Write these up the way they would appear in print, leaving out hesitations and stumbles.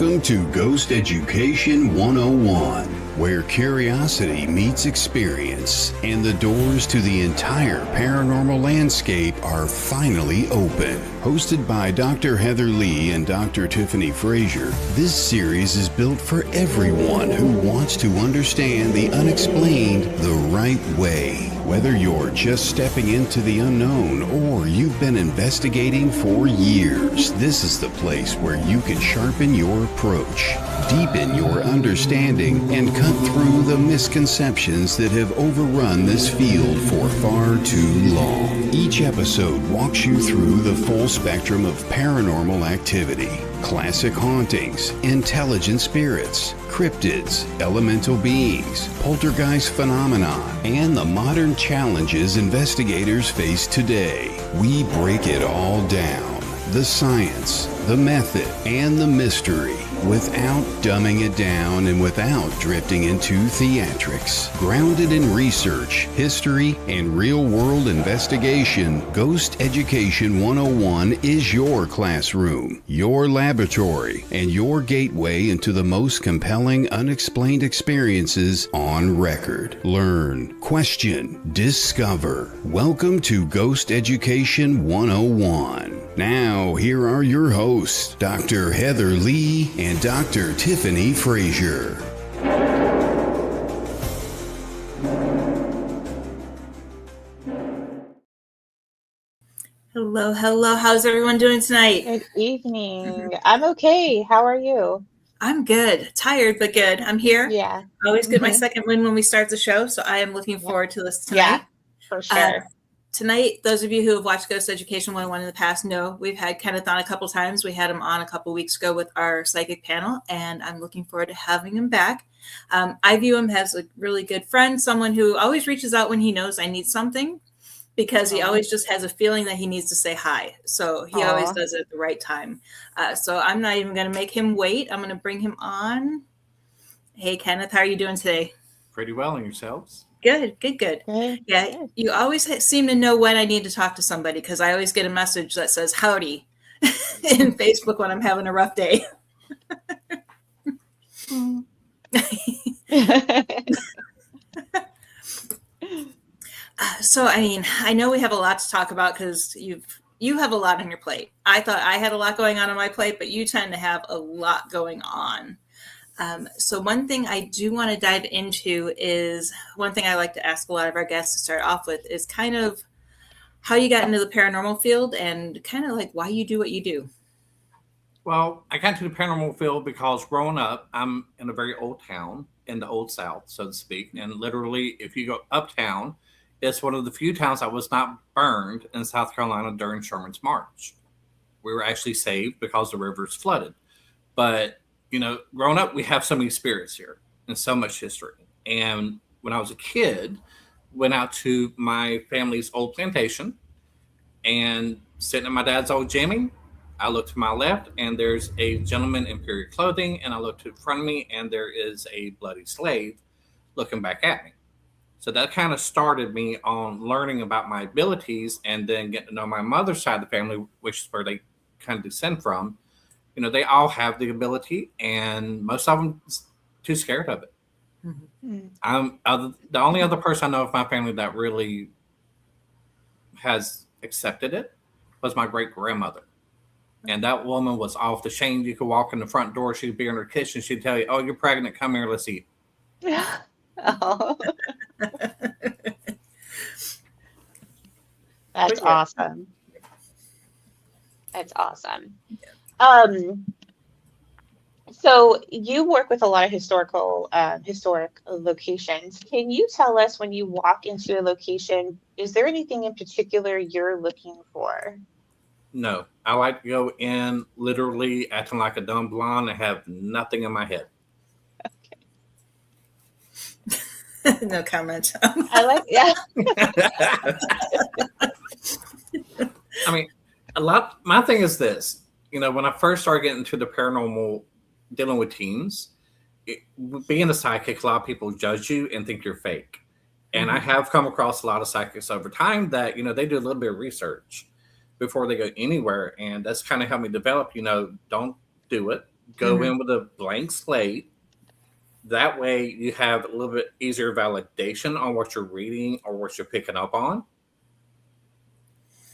Welcome to Ghost Education 101, where curiosity meets experience and the doors to the entire paranormal landscape are finally open. Hosted by Dr. Heather Leigh and Dr. Tiffany Frazier, this series is built for everyone who wants to understand the unexplained the right way. Whether you're just stepping into the unknown or you've been investigating for years, this is the place where you can sharpen your approach, deepen your understanding, and cut through the misconceptions that have overrun this field for far too long. Each episode walks you through the full spectrum of paranormal activity. Classic hauntings, intelligent spirits, cryptids, elemental beings, poltergeist phenomena, and the modern challenges investigators face today. We break it all down. The science, the method, and the mystery, without dumbing it down and without drifting into theatrics. Grounded in research, history, and real-world investigation, Ghost Education 101 is your classroom, your laboratory, and your gateway into the most compelling unexplained experiences on record. Learn, question, discover. Welcome to Ghost Education 101. Now, here are your hosts, Dr. Heather Leigh and Dr. Tiffany Frazier. Hello, hello. How's everyone doing tonight? Good evening. I'm okay. How are you? I'm good. Tired, but good. I'm here. Yeah. I always get my second win when we start the show, so I am looking forward to this tonight. Yeah, for sure. Tonight, those of you who have watched Ghost Education 101 in the past know we've had Kenneth on a couple times. We had him on a couple weeks ago with our psychic panel, and I'm looking forward to having him back. I view him as a really good friend, someone who always reaches out when he knows I need something, because he always just has a feeling that he needs to say hi. So he always does it at the right time. So I'm not even going to make him wait. I'm going to bring him on. Hey, Kenneth, how are you doing today? Pretty well, and yourselves? Good. Yeah, you always seem to know when I need to talk to somebody, because I always get a message that says howdy in Facebook when I'm having a rough day. So, I mean, I know we have a lot to talk about because you have a lot on your plate. I thought I had a lot going on my plate, but you tend to have a lot going on. So one thing I do want to dive into is one thing I like to ask a lot of our guests to start off with is kind of how you got into the paranormal field and kind of like why you do what you do. Well, I got into the paranormal field because growing up, I'm in a very old town in the Old South, so to speak. And literally, if you go uptown, it's one of the few towns that was not burned in South Carolina during Sherman's March. We were actually saved because the rivers flooded. But you know, growing up, we have so many spirits here and so much history. And when I was a kid, went out to my family's old plantation and sitting in my dad's old Jimmy, I looked to my left and there's a gentleman in period clothing, and I looked in front of me and there is a bloody slave looking back at me. So that kind of started me on learning about my abilities, and then getting to know my mother's side of the family, which is where they kind of descend from. You know, they all have the ability, and most of them too scared of it. Mm-hmm. The only other person I know of my family that really has accepted it was my great grandmother. And that woman was off the chain. You could walk in the front door, she'd be in her kitchen, she'd tell you, "Oh, you're pregnant, come here, let's eat." Oh. That's awesome. That's awesome. So you work with a lot of historic locations. Can you tell us, when you walk into a location, is there anything in particular you're looking for? No, I like to go in literally acting like a dumb blonde and have nothing in my head. Okay. No comment. I like, yeah. I mean, my thing is this. You know, when I first started getting into the paranormal, dealing with teens, being a psychic, a lot of people judge you and think you're fake. And I have come across a lot of psychics over time that, you know, they do a little bit of research before they go anywhere. And that's kind of helped me develop, you know, don't do it. go in with a blank slate. That way you have a little bit easier validation on what you're reading or what you're picking up on.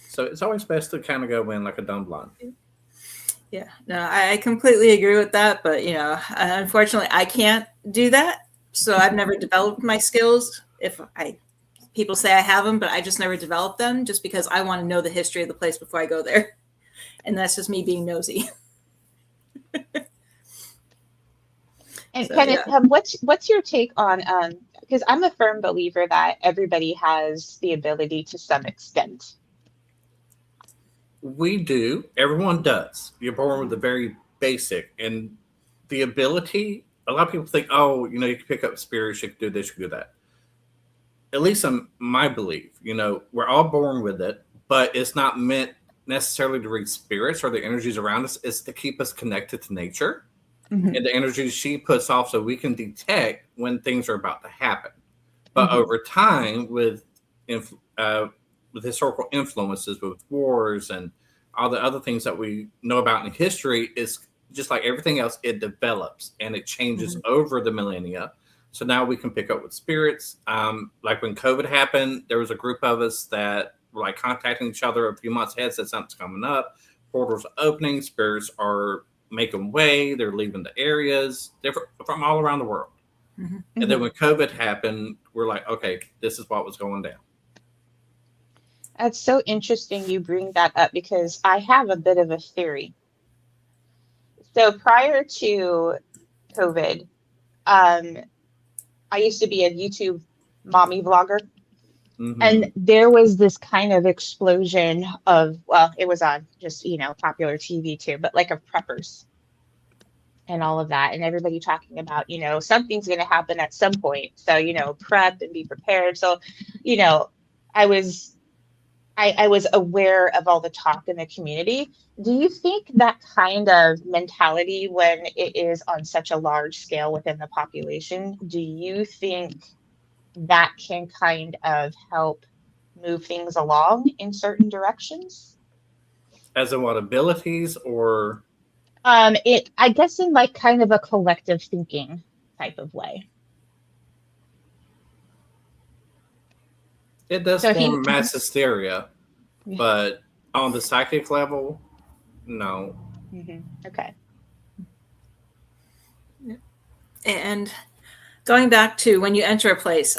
So it's always best to kind of go in like a dumb blind. Yeah, no, I completely agree with that. But, unfortunately, I can't do that. So I've never developed my skills. People say I have them, but I just never developed them just because I want to know the history of the place before I go there. And that's just me being nosy. And So, Kenneth, what's your take on, because I'm a firm believer that everybody has the ability to some extent. We do. Everyone does. You're born with the very basic. And the ability, a lot of people think, oh, you can pick up spirits, you can do this, you can do that. At least in my belief, we're all born with it, but it's not meant necessarily to read spirits or the energies around us. It's to keep us connected to nature and the energies she puts off so we can detect when things are about to happen. But over time, with historical influences, with wars and all the other things that we know about in history, is just like everything else, it develops and it changes over the millennia. So now we can pick up with spirits. Like when COVID happened, there was a group of us that were like contacting each other a few months ahead, said something's coming up, portals are opening, spirits are making way, they're leaving the areas, different from all around the world. And then when COVID happened, we're like, okay, this is what was going down. That's so interesting you bring that up because I have a bit of a theory. So prior to COVID, I used to be a YouTube mommy vlogger. And there was this kind of explosion of, well, it was on just, popular TV too, but like of preppers and all of that. And everybody talking about, something's going to happen at some point. So, prep and be prepared. So, I was aware of all the talk in the community. Do you think that kind of mentality, when it is on such a large scale within the population, do you think that can kind of help move things along in certain directions? As in what, abilities or? I guess in like kind of a collective thinking type of way. It does form mass hysteria, but on the psychic level, no. Okay. And going back to when you enter a place,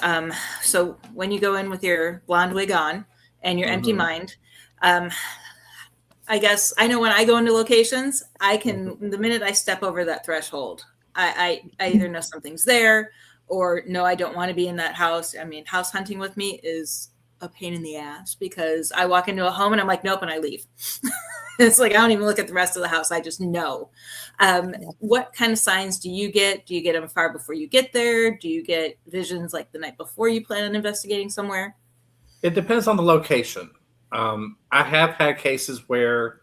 so when you go in with your blonde wig on and your empty mind, I guess I know when I go into locations, I can, the minute I step over that threshold, I either know something's there or no, I don't want to be in that house. I mean, house hunting with me is a pain in the ass because I walk into a home and I'm like, nope, and I leave. It's like I don't even look at the rest of the house. I just know. What kind of signs do you get? Do you get them far before you get there? Do you get visions like the night before you plan on investigating somewhere? It depends on the location. I have had cases where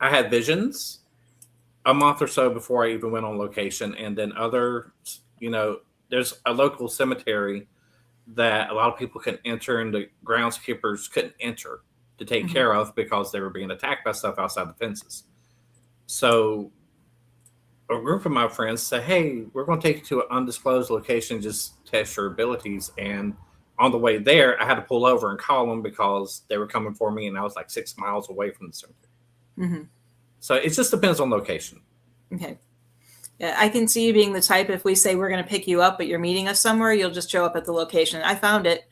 I had visions a month or so before I even went on location. And then there's a local cemetery that a lot of people couldn't enter and the groundskeepers couldn't enter to take care of because they were being attacked by stuff outside the fences. So a group of my friends said, hey, we're going to take you to an undisclosed location, just test your abilities. And on the way there, I had to pull over and call them because they were coming for me and I was like 6 miles away from the cemetery. So it just depends on location. Okay. Yeah, I can see you being the type, if we say we're going to pick you up, but you're meeting us somewhere, you'll just show up at the location. I found it.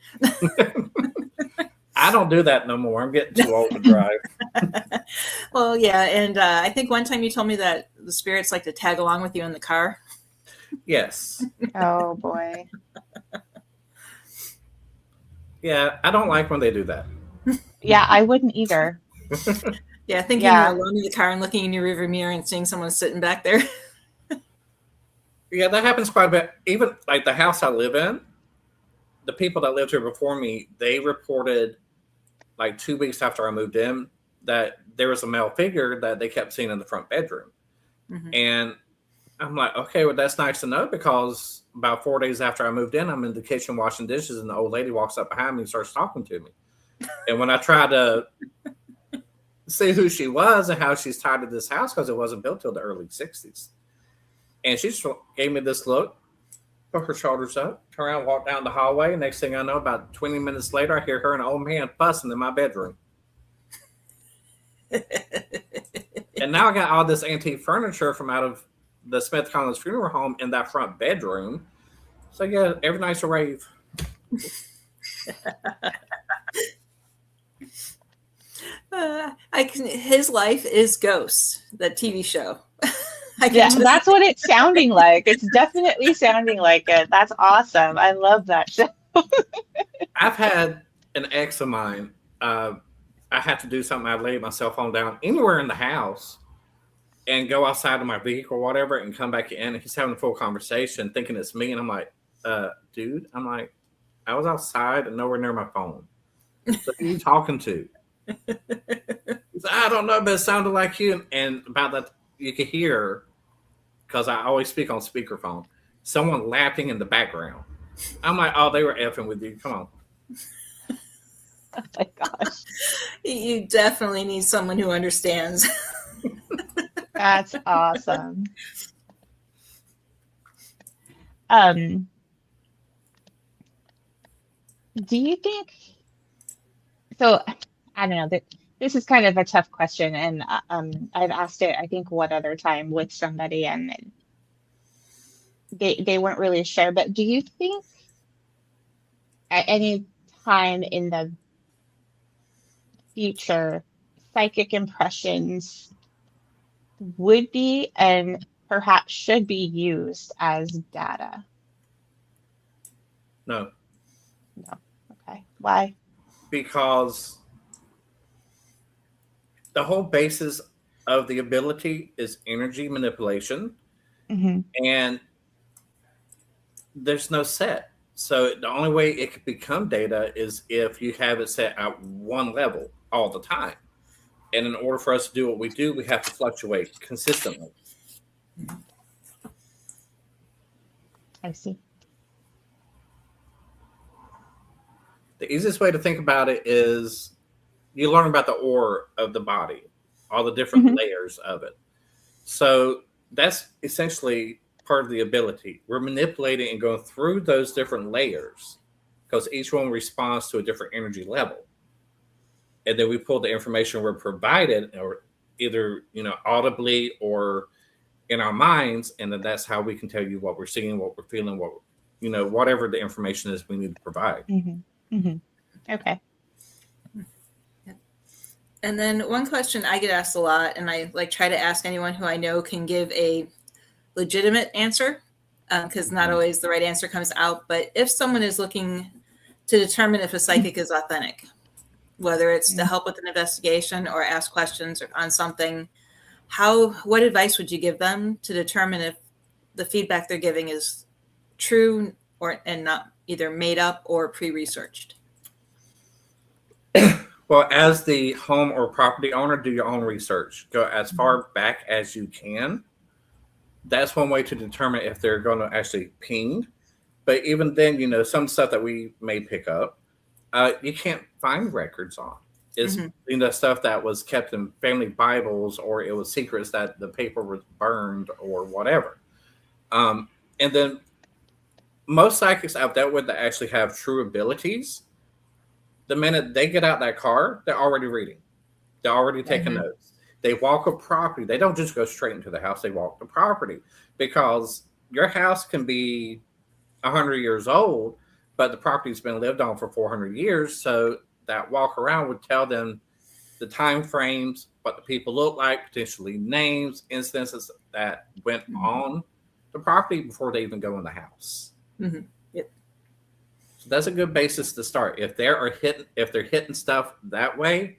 I don't do that no more. I'm getting too old to drive. Well, yeah. And I think one time you told me that the spirits like to tag along with you in the car. Yes. Oh, boy. Yeah, I don't like when they do that. Yeah, I wouldn't either. Yeah, thinking you're alone in the car and looking in your rearview mirror and seeing someone sitting back there. Yeah, that happens quite a bit. Even like the house I live in, the people that lived here before me, they reported like 2 weeks after I moved in that there was a male figure that they kept seeing in the front bedroom. And I'm like, okay, well, that's nice to know because about 4 days after I moved in, I'm in the kitchen washing dishes and the old lady walks up behind me and starts talking to me. And when I tried to see who she was and how she's tied to this house, because it wasn't built till the early 60s. And she just gave me this look, put her shoulders up, turn around, walk down the hallway. Next thing I know, about 20 minutes later, I hear her and an old man fussing in my bedroom. And now I got all this antique furniture from out of the Smith Collins funeral home in that front bedroom. So yeah, every night's a rave. His life is Ghosts, that TV show. Yeah, that's what it's sounding like. It's definitely sounding like it. That's awesome. I love that show. I've had an ex of mine. I had to do something. I laid my cell phone down anywhere in the house and go outside of my vehicle or whatever and come back in. And he's having a full conversation thinking it's me. And I'm like, dude, I was outside and nowhere near my phone. So who are you talking to? He's like, I don't know, but it sounded like you. And about that, you could hear, because I always speak on speakerphone, someone laughing in the background. I'm like, oh, they were effing with you. Come on. Oh my gosh. You definitely need someone who understands. That's awesome. Do you think so? I don't know. This is kind of a tough question, and I've asked it, I think, one other time with somebody, and they weren't really sure. But do you think at any time in the future, psychic impressions would be and perhaps should be used as data? No. No. Okay. Why? Because the whole basis of the ability is energy manipulation. Mm-hmm. And there's no set. So the only way it could become data is if you have it set at one level all the time. And in order for us to do what we do, we have to fluctuate consistently. I see. The easiest way to think about it is you learn about the aura of the body, all the different layers of it. So that's essentially part of the ability. We're manipulating and going through those different layers because each one responds to a different energy level. And then we pull the information we're provided, or either audibly or in our minds, and then that's how we can tell you what we're seeing, what we're feeling, whatever the information is we need to provide. Mm-hmm. Mm-hmm. Okay. And then one question I get asked a lot, and I try to ask anyone who I know can give a legitimate answer, because not always the right answer comes out. But if someone is looking to determine if a psychic is authentic, whether it's to help with an investigation or ask questions on something, what advice would you give them to determine if the feedback they're giving is true and not either made up or pre-researched? Well, as the home or property owner, do your own research. Go as far back as you can. That's one way to determine if they're going to actually ping. But even then, some stuff that we may pick up, you can't find records on. It's stuff that was kept in family Bibles, or it was secrets that the paper was burned or whatever. And then most psychics I've dealt with that actually have true abilities, the minute they get out that car, they're already reading. They're already taking notes. They walk a property. They don't just go straight into the house. They walk the property, because your house can be 100 years old, but the property's been lived on for 400 years. So that walk around would tell them the time frames, what the people look like, potentially names, instances that went on the property before they even go in the house. Mm-hmm. Yep. So that's a good basis to start. If they're hitting stuff that way,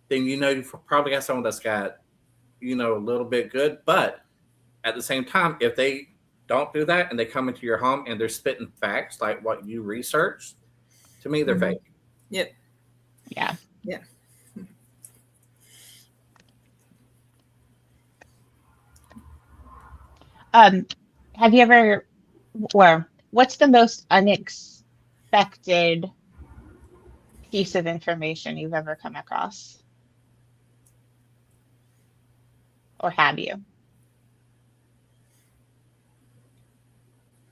then you've probably got someone that's got a little bit good. But at the same time, if they don't do that and they come into your home and they're spitting facts like what you researched, to me they're fake. Yep. Yeah. Yeah. Have you ever, what's the most unexpected piece of information you've ever come across? Or have you?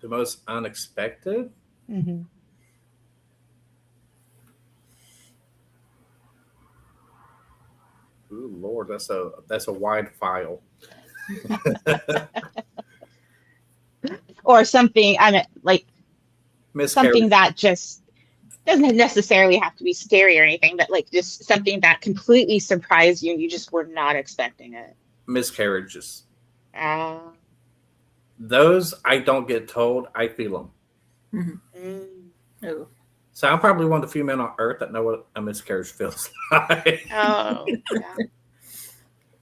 The most unexpected? Mm-hmm. Ooh, Lord, that's a wide file. Or something, I mean, like Miscarriage. something that just doesn't necessarily have to be scary or anything, but like just something that completely surprised you and you just were not expecting it. Miscarriages. Uh, Those I don't get told. I feel them. mm. Oh, So I'm probably one of the few men on earth that know what a miscarriage feels like. Oh, yeah.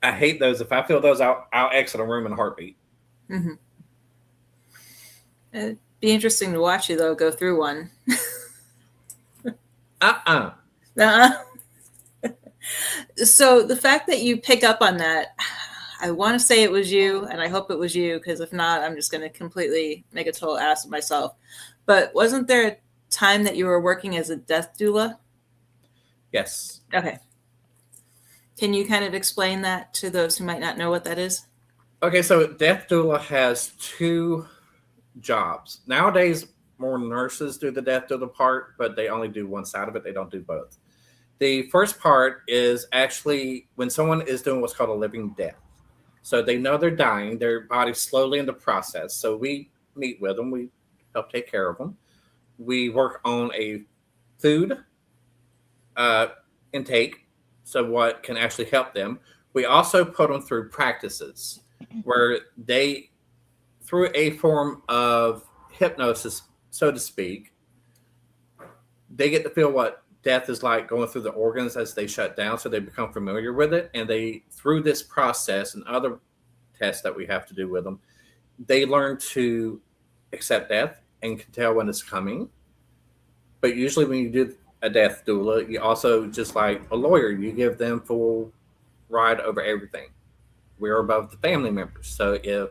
I hate those. If I feel those, I'll exit a room in a heartbeat. mm-hmm. It'd be interesting to watch you though go through one. Uh-uh. So the fact that you pick up on that, I want to say it was you, and I hope it was you, because if not, I'm just going to completely make a total ass of myself. But wasn't there a time that you were working as a death doula? Yes. Okay. Can you kind of explain that to those who might not know what that is? Okay, so death doula has two jobs. Nowadays, more nurses do the death doula part, but they only do one side of it. They don't do both. The first part is actually when someone is doing what's called a living death. So they know they're dying, their body's slowly in the process. So we meet with them, we help take care of them. We work on a food intake, so what can actually help them. We also put them through practices where they, through a form of hypnosis, so to speak, they get to feel what death is like going through the organs as they shut down, so they become familiar with it. And they, through this process and other tests that we have to do with them, they learn to accept death and can tell when it's coming. But usually when you do a death doula, you also, just like a lawyer, you give them full ride over everything. We're above the family members. So if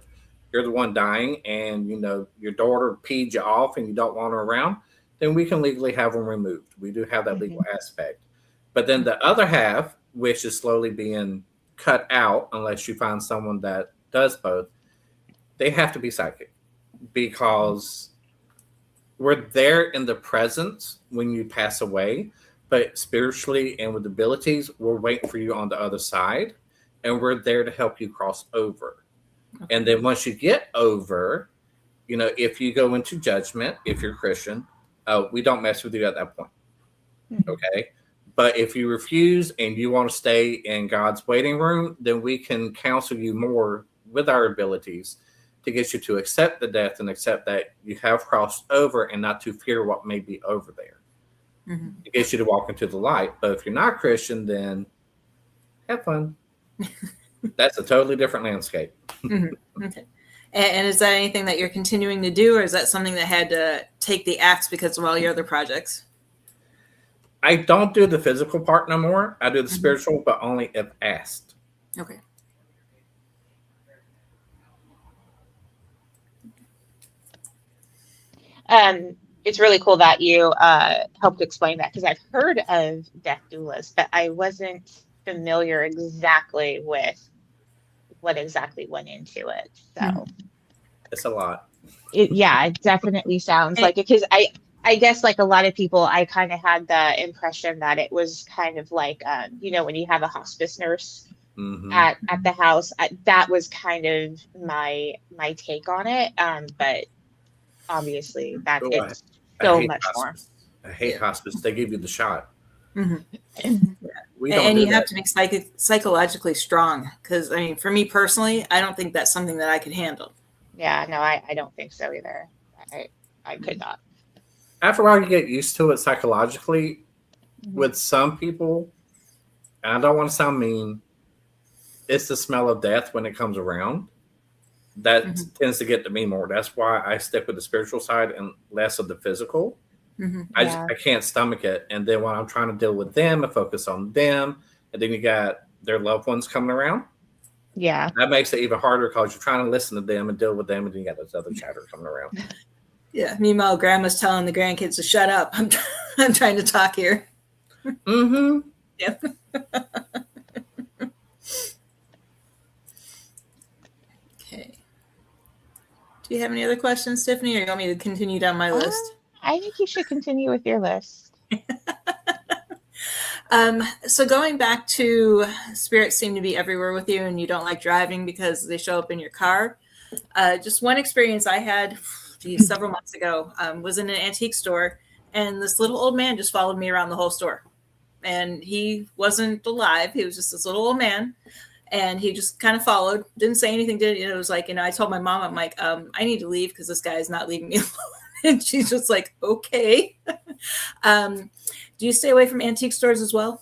you're the one dying and you know your daughter peed you off and you don't want her around, then we can legally have them removed. We do have that legal aspect. But then the other half, which is slowly being cut out unless you find someone that does both, they have to be psychic, because we're there in the presence when you pass away, but spiritually and with abilities, we're waiting for you on the other side, and we're there to help you cross over. Okay. And then once you get over, you know, if you go into judgment, if you're Christian, we don't mess with you at that point. Okay. But if you refuse and you want to stay in God's waiting room, then we can counsel you more with our abilities to get you to accept the death and accept that you have crossed over and not to fear what may be over there. It gets you to walk into the light. But if you're not Christian, then have fun. That's a totally different landscape. Okay. And is that anything that you're continuing to do, or is that something that had to take the axe because of all your other projects? I don't do the physical part no more. I do the spiritual, but only if asked. Okay. It's really cool that you helped explain that, because I've heard of death doulas, but I wasn't familiar exactly with what exactly went into it. So it's a lot. It definitely sounds like it, because I guess like a lot of people, I kind of had the impression that it was kind of like, you know, when you have a hospice nurse at the house, that was kind of my take on it. But obviously that it's so much hospice. more. I hate hospice. They give you the shot. And you have to be psychologically strong, because I mean, for me personally, I don't think that's something that I could handle. Yeah, no, I don't think so either. I could not. After a while, you get used to it psychologically. With some people, and I don't want to sound mean, it's the smell of death when it comes around. That tends to get to me more. That's why I stick with the spiritual side and less of the physical. I can't stomach it. And then when I'm trying to deal with them and focus on them, and then you got their loved ones coming around. Yeah. That makes it even harder, because you're trying to listen to them and deal with them, and then you got this other chatter coming around. Yeah. Meanwhile, grandma's telling the grandkids to shut up. I'm trying to talk here. Yeah. Okay. Do you have any other questions, Tiffany, or you want me to continue down my list? I think you should continue with your list. So going back to spirits seem to be everywhere with you and you don't like driving because they show up in your car. Just one experience I had several months ago was in an antique store, and this little old man just followed me around the whole store. And he wasn't alive. He was just this little old man. And he just kind of followed, didn't say anything, it was like, I told my mom, I'm like, I need to leave because this guy is not leaving me alone. And she's just like, okay. Do you stay away from antique stores as well?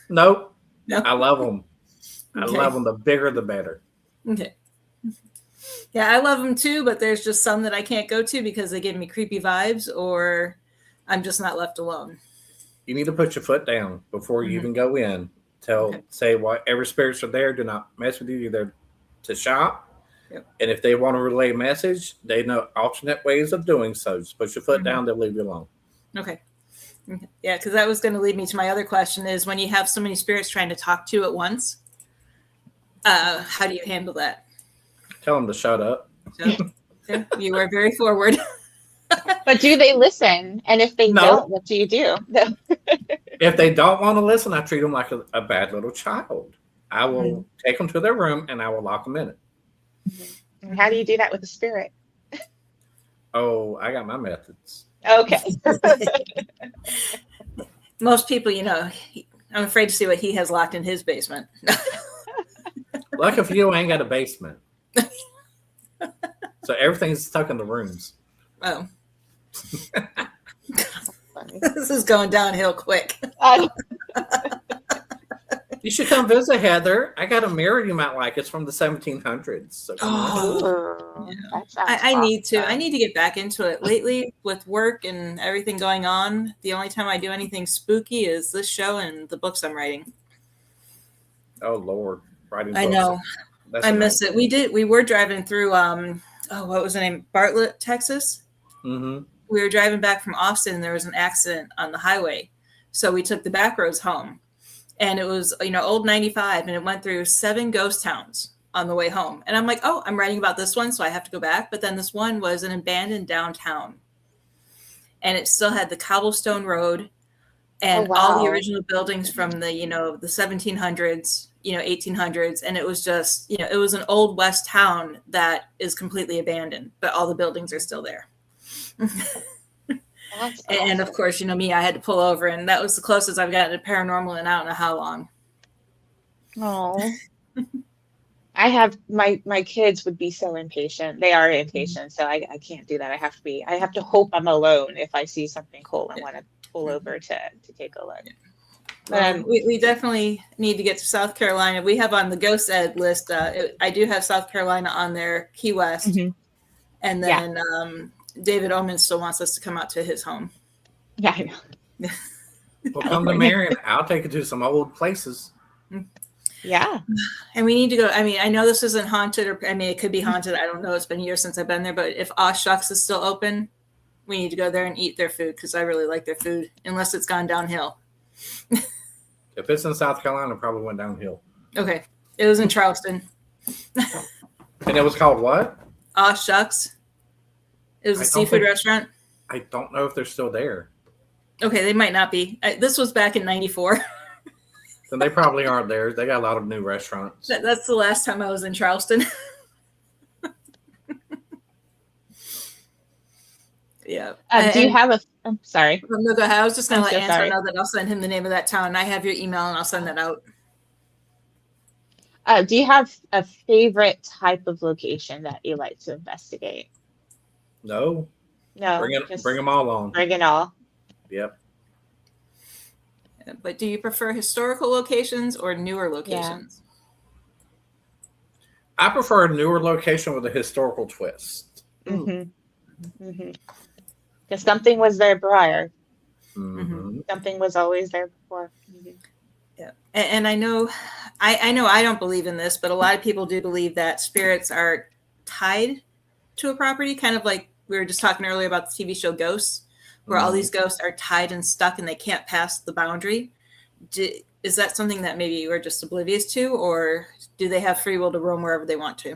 Nope. No? I love them. Okay. I love them. The bigger, the better. Okay. Yeah, I love them too, but there's just some that I can't go to because they give me creepy vibes or I'm just not left alone. You need to put your foot down before you even go in. Say whatever spirits are there, do not mess with you. You're there to shop. Yep. And if they want to relay a message, they know alternate ways of doing so. Just put your foot down, they'll leave you alone. Okay. Yeah, because that was going to lead me to my other question is when you have so many spirits trying to talk to you at once, how do you handle that? Tell them to shut up. So, you are very forward. But do they listen? And if they don't, what do you do? If they don't want to listen, I treat them like a bad little child. I will take them to their room and I will lock them in it. And how do you do that with a spirit? Oh, I got my methods. Okay. Most people, I'm afraid to see what he has locked in his basement. Lucky for you, I ain't got a basement. So everything's stuck in the rooms. Oh. This is going downhill quick. You should come visit, Heather. I got a mirror you might like. It's from the 1700s. So I need to. I need to get back into it. Lately, with work and everything going on, the only time I do anything spooky is this show and the books I'm writing. Oh Lord, writing books. I know. That's I miss it. We were driving through. What was the name? Bartlett, Texas. Mm-hmm. We were driving back from Austin and there was an accident on the highway. So we took the back roads home and it was, old 95 and it went through 7 ghost towns on the way home. And I'm like, oh, I'm writing about this one. So I have to go back. But then this one was an abandoned downtown and it still had the cobblestone road and all the original buildings from the, the 1700s, 1800s. And it was just, it was an old West town that is completely abandoned, but all the buildings are still there. And of course, me, I had to pull over, and that was the closest I've gotten to paranormal in I don't know how long. Oh, I have my kids would be so impatient. They are impatient, so I can't do that. I have to hope I'm alone if I see something cool and want to pull over to take a look. We definitely need to get to South Carolina. We have on the Ghost Ed list. I do have South Carolina on there, Key West, and then David Oman still wants us to come out to his home. Yeah, I know. Well, come to Marion. I'll take you to some old places. Yeah. And we need to go. I mean, I know this isn't haunted, it could be haunted. I don't know. It's been years since I've been there. But if Aw Shucks is still open, we need to go there and eat their food because I really like their food, unless it's gone downhill. If it's in South Carolina, it probably went downhill. Okay. It was in Charleston. And it was called what? Aw Shucks. It was a seafood restaurant. I don't know if they're still there. Okay, they might not be. This was back in '94. Then they probably aren't there. They got a lot of new restaurants. That's the last time I was in Charleston. Yeah. Do you have a? I'm sorry. No, go ahead. I was just going to let Ansel sorry. know that I'll send him the name of that town. I have your email and I'll send that out. Do you have a favorite type of location that you like to investigate? No. Bring them all on. Bring it all. Yep. But do you prefer historical locations or newer locations? I prefer a newer location with a historical twist. Because something was there prior. Something was always there before. Yeah. And I know I don't believe in this, but a lot of people do believe that spirits are tied to a property, kind of like we were just talking earlier about the TV show Ghosts, where all these ghosts are tied and stuck and they can't pass the boundary. Is that something that maybe you are just oblivious to, or do they have free will to roam wherever they want to?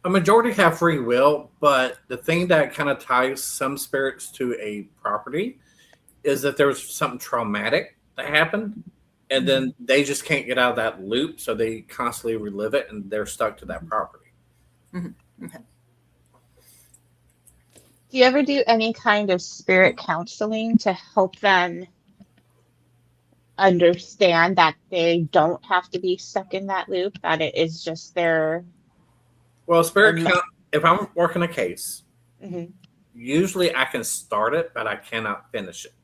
A majority have free will, but the thing that kind of ties some spirits to a property is that there was something traumatic that happened, and then they just can't get out of that loop, so they constantly relive it, and they're stuck to that property. Mm-hmm. Okay. Do you ever do any kind of spirit counseling to help them understand that they don't have to be stuck in that loop, that it is just their... Well, Um, if I'm working a case, mhm. usually I can start it, but I cannot finish it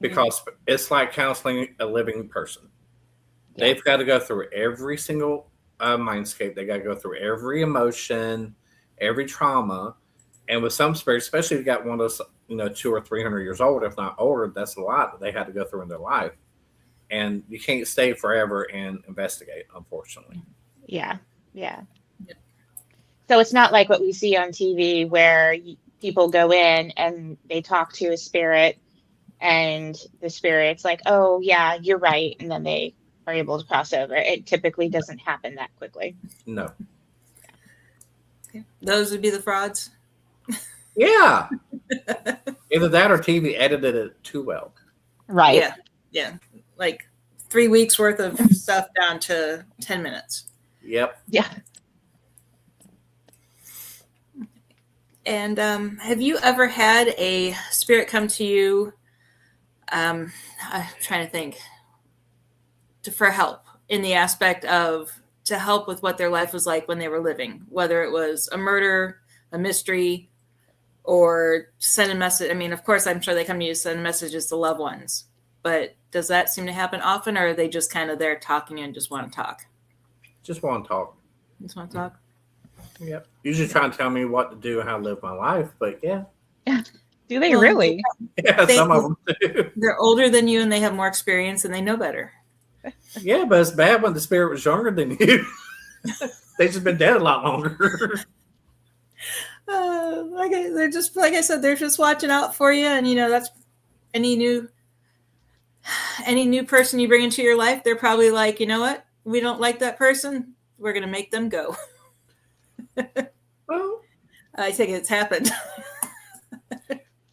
because it's like counseling a living person. Yeah. They've got to go through every single mindscape. They got to go through every emotion, every trauma. And with some spirits, especially if you got one of those, 200 or 300 years old, if not older, that's a lot that they had to go through in their life. And you can't stay forever and investigate, unfortunately. Yeah. So it's not like what we see on TV where people go in and they talk to a spirit and the spirit's like, oh, yeah, you're right. And then they are able to cross over. It typically doesn't happen that quickly. No. Okay. Those would be the frauds. Yeah. Either that or TV edited it too well. Right. Yeah. Like 3 weeks worth of stuff down to 10 minutes. Yep. Yeah. And have you ever had a spirit come to you? I'm trying to think. For help in the aspect of to help with what their life was like when they were living, whether it was a murder, a mystery, or send a message. I mean, of course, I'm sure they come to you to send messages to loved ones, but does that seem to happen often, or are they just kind of there talking and just want to talk? Just want to talk. Just want to talk? Yep. Usually trying to tell me what to do and how to live my life, but yeah. Do they really? Yeah, some of them do. They're older than you and they have more experience and they know better. Yeah, but it's bad when the spirit was younger than you. They've just been dead a lot longer. They're just, like I said, they're just watching out for you. And, that's any new person you bring into your life. They're probably like, you know what? We don't like that person. We're going to make them go. Well, I think it's happened.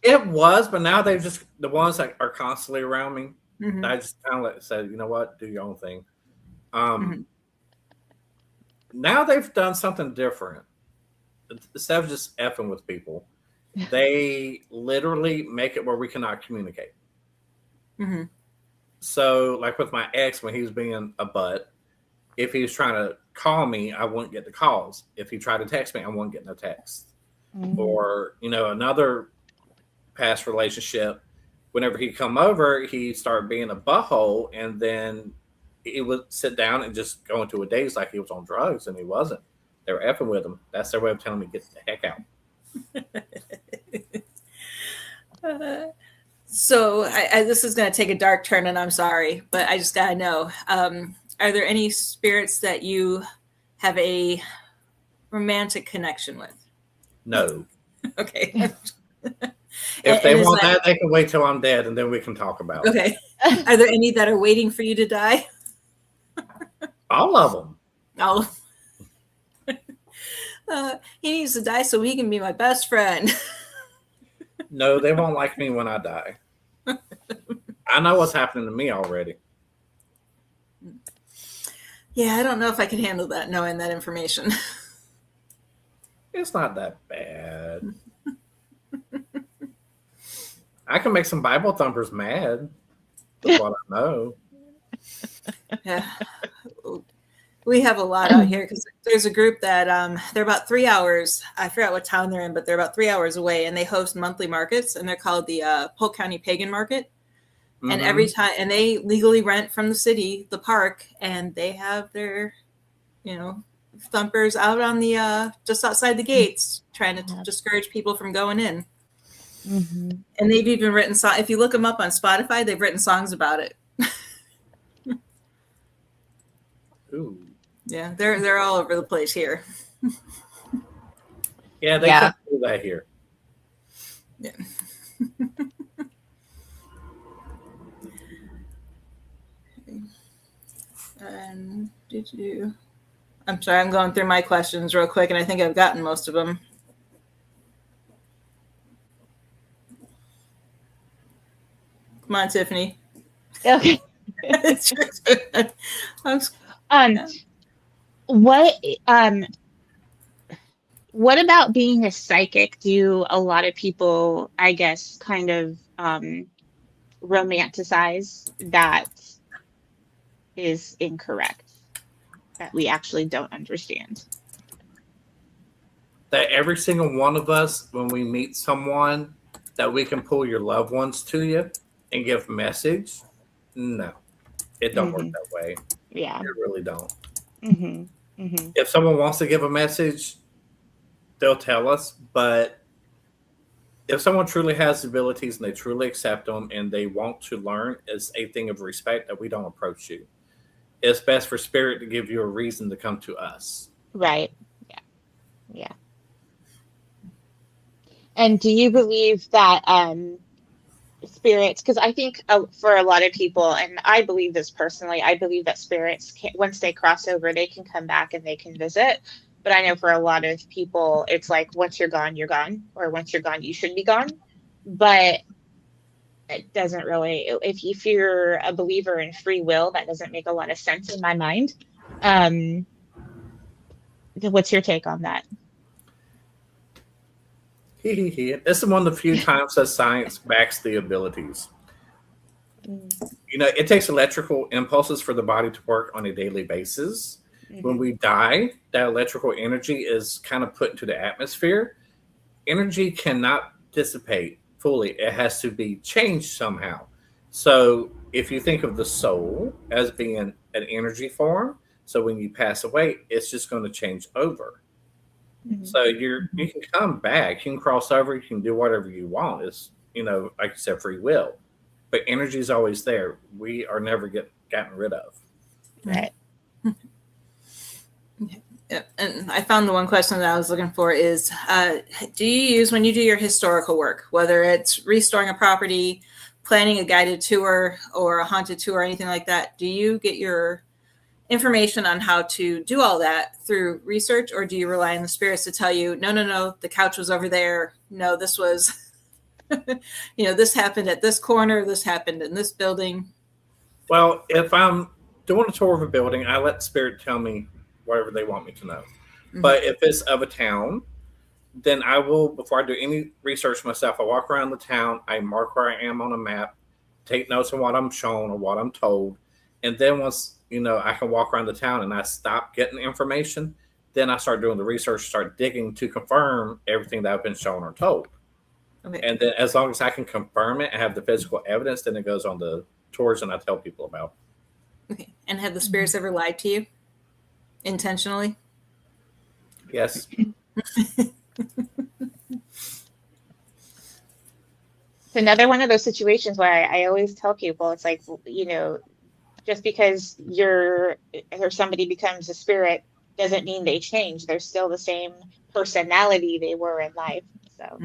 it was, but now they've just, the ones that are constantly around me, Mm-hmm. I just kind of said, you know what, do your own thing. Mm-hmm. Now they've done something different. Instead of just effing with people, they literally make it where we cannot communicate. Mm-hmm. So, like with my ex, when he was being a butt, if he was trying to call me, I wouldn't get the calls. If he tried to text me, I wouldn't get no texts. Mm-hmm. Or, another past relationship, whenever he'd come over, he'd start being a butthole, and then he would sit down and just go into a daze like he was on drugs, and he wasn't. They were effing with him. That's their way of telling me, get the heck out. So this is going to take a dark turn, and I'm sorry, but I just got to know, are there any spirits that you have a romantic connection with? No. Okay. If they want that, they can wait till I'm dead, and then we can talk about it. Okay. Are there any that are waiting for you to die? All of them. Oh. He needs to die so he can be my best friend. No, they won't like me when I die. I know what's happening to me already. Yeah, I don't know if I can handle that, knowing that information. It's not that bad. I can make some Bible thumpers mad. That's what I know. Yeah. We have a lot out here because there's a group that they're about 3 hours. I forgot what town they're in, but they're about 3 hours away, and they host monthly markets, and they're called the Polk County Pagan Market. Mm-hmm. And every time, and they legally rent from the city the park, and they have their, thumpers out on the just outside the gates, trying to discourage people from going in. Mm-hmm. And they've even written songs. If you look them up on Spotify, they've written songs about it. Ooh. Yeah, they're all over the place here. Yeah, they can't do that here. Yeah. And I'm sorry, I'm going through my questions real quick, and I think I've gotten most of them. Come on, Tiffany. Okay. It's your turn. What what about being a psychic? Do a lot of people, I guess, kind of romanticize that is incorrect, that we actually don't understand? That every single one of us, when we meet someone, that we can pull your loved ones to you and give a message. No, it don't work that way. Yeah. It really don't. Mm-hmm. Mm-hmm. If someone wants to give a message, they'll tell us. But if someone truly has abilities and they truly accept them and they want to learn, it's a thing of respect that we don't approach you. It's best for spirit to give you a reason to come to us. Right. Yeah. Yeah. And do you believe that spirits, because I think for a lot of people, and I believe this personally, I believe that spirits can, once they cross over, they can come back and they can visit. But I know for a lot of people, it's like, once you're gone, or once you're gone, you should be gone. But it doesn't really, if you're a believer in free will, that doesn't make a lot of sense in my mind. What's your take on that? This is one of the few times that science backs the abilities. You know, it takes electrical impulses for the body to work on a daily basis. When we die, that electrical energy is kind of put into the atmosphere. Energy cannot dissipate fully. It has to be changed somehow. So if you think of the soul as being an energy form, so when you pass away, it's just going to change over. So you can come back, you can cross over, you can do whatever you want. It's, you know, like you said, free will. But energy is always there. We are never gotten rid of. Right. Yeah, and I found the one question that I was looking for is, do you use, when you do your historical work, whether it's restoring a property, planning a guided tour or a haunted tour or anything like that, do you get your information on how to do all that through research, or do you rely on the spirits to tell you, no, the couch was over there. No, this was, this happened at this corner. This happened in this building. Well, if I'm doing a tour of a building, I let spirit tell me whatever they want me to know. But if it's of a town, then I will, before I do any research myself, I walk around the town, I mark where I am on a map, take notes on what I'm shown or what I'm told. And then once, I can walk around the town and I stop getting information, then I start doing the research, start digging to confirm everything that I've been shown or told. Okay. And then as long as I can confirm it and have the physical evidence, then it goes on the tours and I tell people about. Okay. And have the spirits ever lied to you intentionally? Yes. It's another one of those situations where I always tell people, it's like, just because somebody becomes a spirit doesn't mean they change. They're still the same personality they were in life. So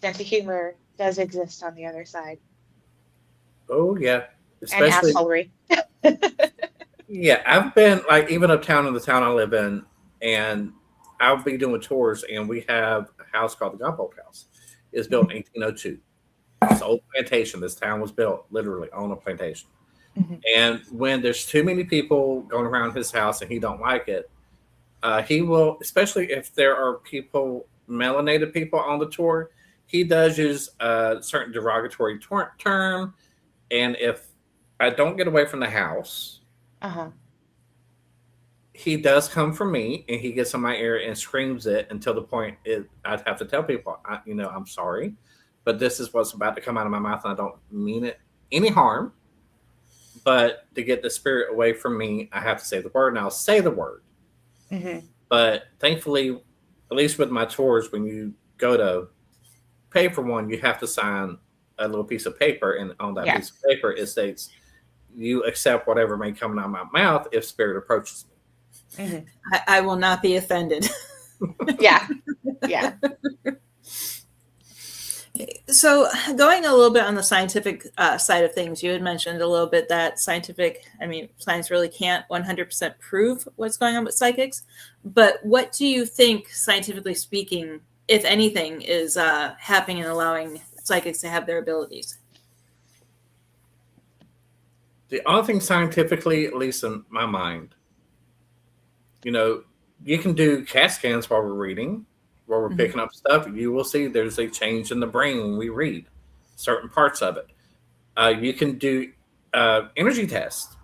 sense of humor does exist on the other side. Oh yeah. Especially, and assholery. Yeah, I've been even uptown in the town I live in, and I'll be doing tours, and we have a house called the Gumboldt House. It's built in 1802. It's an old plantation. This town was built literally on a plantation. And when there's too many people going around his house and he don't like it, he will, especially if there are people, melanated people on the tour, he does use a certain derogatory term. And if I don't get away from the house, he does come for me and he gets in my ear and screams it until the point I'd have to tell people, I'm sorry, but this is what's about to come out of my mouth and I don't mean it any harm. But to get the spirit away from me, I have to say the word, and I'll say the word. But thankfully, at least with my tours, when you go to pay for one, you have to sign a little piece of paper, and on that piece of paper, it states you accept whatever may come out of my mouth if spirit approaches me. I will not be offended. Yeah. So going a little bit on the scientific side of things, you had mentioned a little bit that science really can't 100% prove what's going on with psychics. But what do you think, scientifically speaking, if anything, is happening and allowing psychics to have their abilities? The only thing scientifically, at least in my mind, you can do CAT scans while we're reading, while we're picking up stuff. You will see there's a change in the brain when we read certain parts of it. You can do energy tests.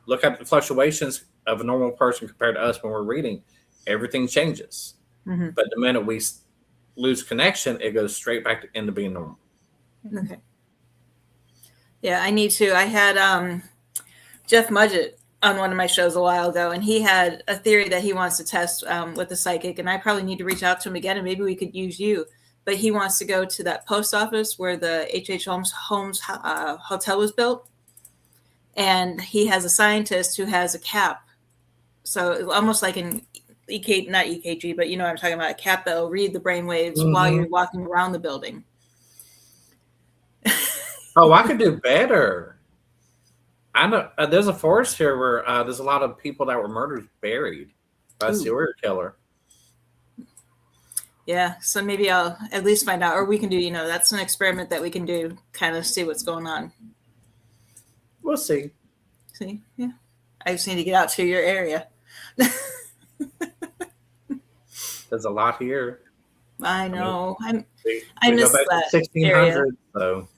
Look at the fluctuations of a normal person compared to us when we're reading. Everything changes. But the minute we lose connection, it goes straight back into being normal. Okay. Yeah, I need to. I had Jeff Mudgett on one of my shows a while ago, and he had a theory that he wants to test with the psychic, and I probably need to reach out to him again, and maybe we could use you. But he wants to go to that post office where the H.H. Holmes hotel was built, and he has a scientist who has a cap. So it's almost like an not EKG, but you know what I'm talking about, a cap that will read the brain waves while you're walking around the building. Oh, I could do better. I know there's a forest here where there's a lot of people that were murdered buried by a serial killer. Yeah, so maybe I'll at least find out, or we can do, that's an experiment that we can do, kind of see what's going on. We'll see. See, yeah. I just need to get out to your area. There's a lot here. I know. I miss that 1600s, area. So.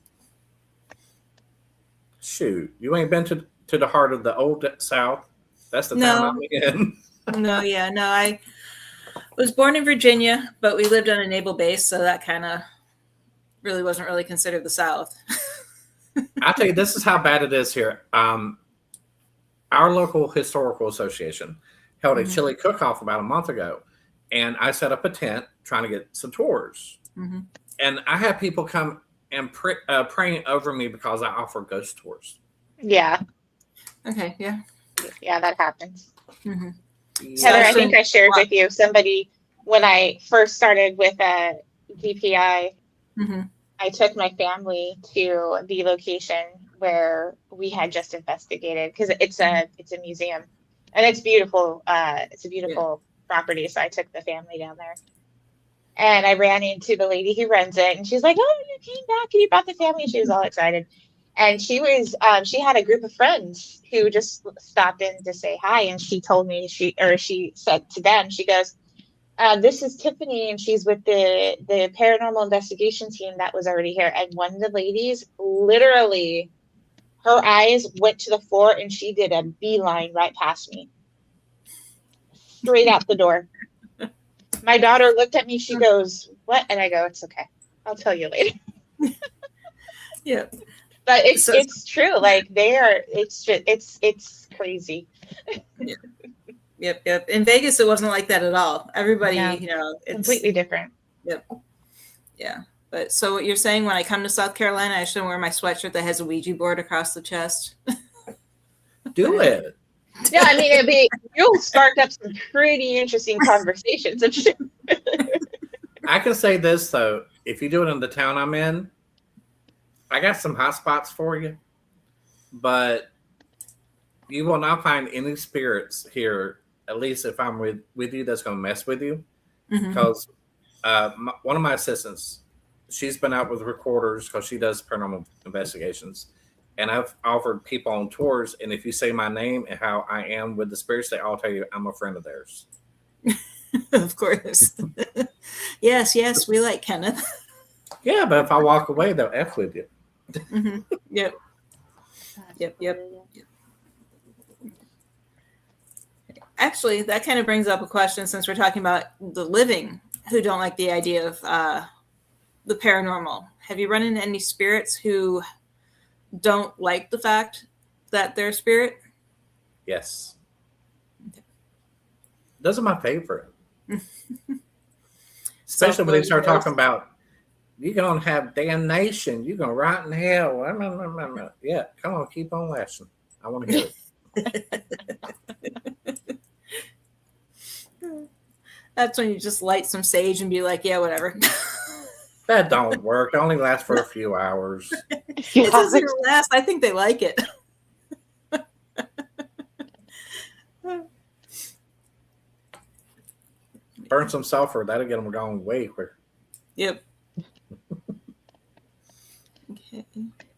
Shoot, you ain't been to the heart of the old South. That's the town I'm in. No. I was born in Virginia, but we lived on a naval base, so that kind of really wasn't really considered the South. I'll tell you, this is how bad it is here. Our local historical association held a chili cook-off about a month ago, and I set up a tent trying to get some tours. And I had people come and praying over me because I offer ghost tours. Yeah. Okay, yeah. Yeah, that happens. Mm-hmm. Heather, I think I shared with you somebody, when I first started with DPI, I took my family to the location where we had just investigated, because it's a museum and it's beautiful. It's a beautiful property. So I took the family down there. And I ran into the lady who runs it, and she's like, "Oh, you came back and you brought the family." She was all excited. And she had a group of friends who just stopped in to say hi. And she told me, she said to them, she goes, "This is Tiffany, and she's with the paranormal investigation team that was already here." And one of the ladies, literally, her eyes went to the floor and she did a beeline right past me, straight out the door. My daughter looked at me. She goes, "What?" And I go, "It's okay. I'll tell you later." Yeah. But it's true. Like it's crazy. Yep. In Vegas, it wasn't like that at all. Everybody, it's completely different. Yep. Yeah. But so what you're saying, when I come to South Carolina, I shouldn't wear my sweatshirt that has a Ouija board across the chest? Do it. Yeah, I mean, you'll spark up some pretty interesting conversations. I can say this though: if you do it in the town I'm in, I got some hot spots for you, but you will not find any spirits here. At least if I'm with you, that's going to mess with you, because one of my assistants, she's been out with recorders because she does paranormal investigations. And I've offered people on tours, and if you say my name and how I am with the spirits, they all tell you I'm a friend of theirs. Of course. Yes, we like Kenneth. Yeah, but if I walk away, they'll F with you. Yep. Actually, that kind of brings up a question, since we're talking about the living who don't like the idea of the paranormal. Have you run into any spirits who don't like the fact that they're a spirit? Yes. Those are my favorite. Especially when they start talking about, you're going to have damnation. You're going to rot in hell. Yeah, come on, keep on lashing. I want to hear it. That's when you just light some sage and be like, yeah, whatever. That don't work. It only lasts for a few hours. It doesn't last. I think they like it. Burn some sulfur. That'll get them going way quicker. Yep. Okay.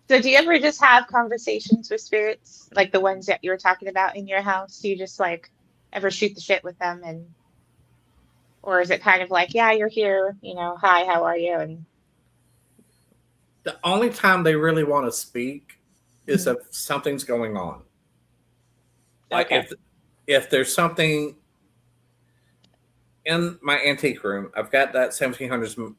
So do you ever just have conversations with spirits, like the ones that you were talking about in your house? Do you just like ever shoot the shit with them, and or is it kind of like, yeah, you're here, hi, how are you? And The only time they really want to speak is if something's going on. Like if there's something in my antique room, I've got that 1700s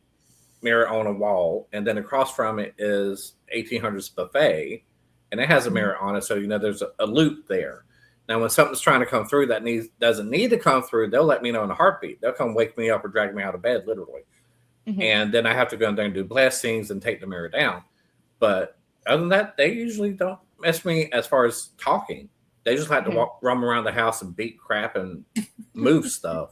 mirror on a wall, and then across from it is 1800s buffet, and it has a mirror on it, so there's a loop there. Now, when something's trying to come through that doesn't need to come through, they'll let me know in a heartbeat. They'll come wake me up or drag me out of bed, literally. Mm-hmm. And then I have to go in there and do blessings and take the mirror down. But other than that, they usually don't mess me as far as talking. They just like to roam around the house and beat crap and move stuff.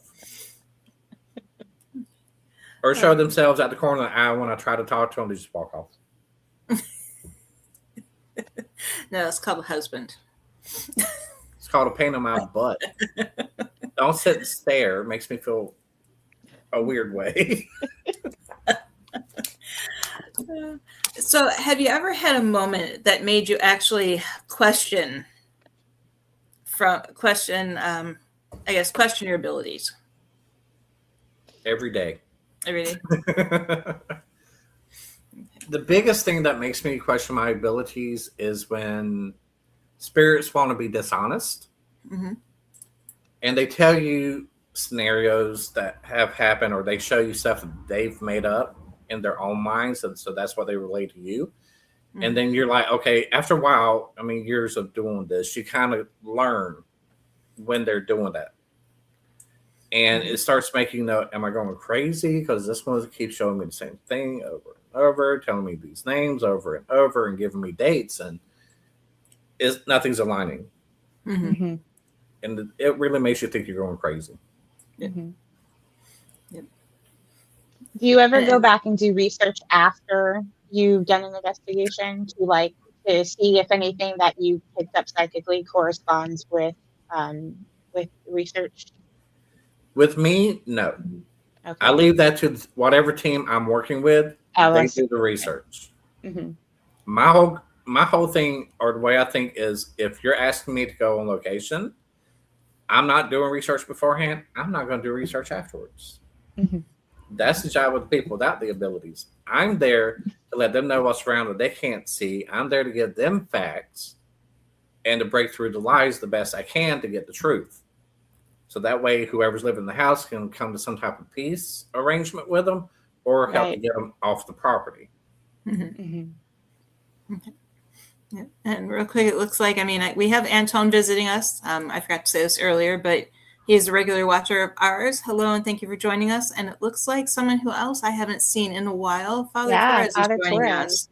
Or show themselves at the corner of the eye when I try to talk to them. They just walk off. No, it's called a husband. It's called a pain in my butt. Don't sit and stare. It makes me feel a weird way. So have you ever had a moment that made you actually question your abilities? Every day. Every day. The biggest thing that makes me question my abilities is when spirits want to be dishonest. Mm-hmm. And they tell you scenarios that have happened, or they show you stuff that they've made up in their own minds, and so that's what they relate to you. Mm-hmm. And then you're like, okay, after a while, years of doing this, you kind of learn when they're doing that. And it starts making am I going crazy? Because this one keeps showing me the same thing over and over, telling me these names over and over and giving me dates, and nothing's aligning. Mm-hmm. And it really makes you think you're going crazy. Mm-hmm. Yep. Do you ever go back and do research after you've done an investigation to see if anything that you picked up psychically corresponds with research? With me, no. Okay. I leave that to whatever team I'm working with. They do the research. Mm-hmm. My whole thing, or the way I think, is if you're asking me to go on location, I'm not doing research beforehand. I'm not going to do research afterwards. Mm-hmm. That's the job of the people without the abilities. I'm there to let them know what's around that they can't see. I'm there to give them facts and to break through the lies the best I can to get the truth. So that way, whoever's living in the house can come to some type of peace arrangement with them, or help to get them off the property. Mm-hmm. Mm-hmm. Okay. Yeah. And real quick, it looks like, we have Anton visiting us. I forgot to say this earlier, but he is a regular watcher of ours. Hello, and thank you for joining us. And it looks like someone who else I haven't seen in a while, Father Torres, is joining us.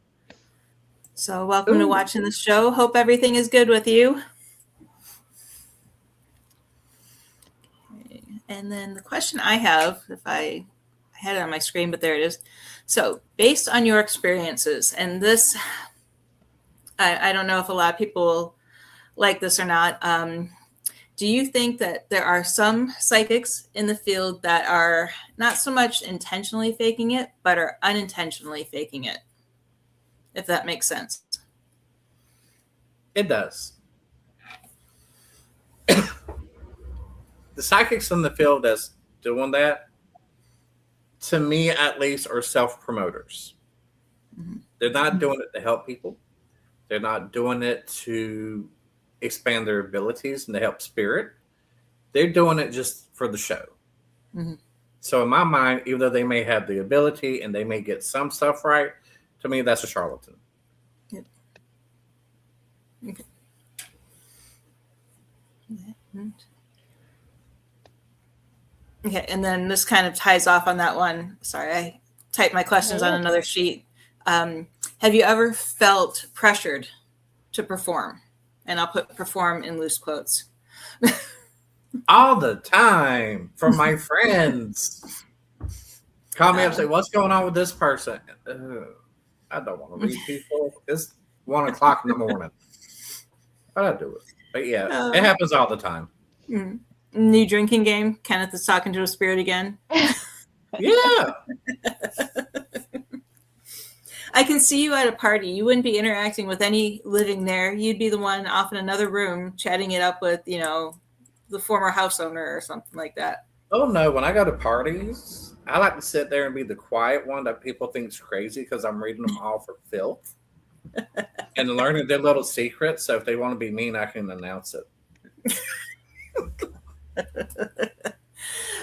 So welcome to watching the show. Hope everything is good with you. And then the question I have, if I had it on my screen, but there it is. So based on your experiences, and this, I don't know if a lot of people like this or not. Do you think that there are some psychics in the field that are not so much intentionally faking it, but are unintentionally faking it? If that makes sense. It does. The psychics in the field that's doing that, to me at least, are self-promoters. Mm-hmm. They're not doing it to help people. They're not doing it to expand their abilities and to help spirit. They're doing it just for the show. Mm-hmm. So in my mind, even though they may have the ability and they may get some stuff right, to me, that's a charlatan. Yep. Okay. Mm-hmm. Okay, and then this kind of ties off on that one. Sorry, I typed my questions on another sheet. Have you ever felt pressured to perform? And I'll put perform in loose quotes. All the time from my friends. Call me up and say, what's going on with this person? I don't want to read people. It's 1 o'clock in the morning. But I do it. But yeah, it happens all the time. New drinking game. Kenneth is talking to a spirit again. Yeah. I can see you at a party. You wouldn't be interacting with any living there. You'd be the one off in another room chatting it up with, the former house owner or something like that. Oh no, when I go to parties, I like to sit there and be the quiet one that people think's crazy because I'm reading them all for filth and learning their little secrets. So if they want to be mean, I can announce it.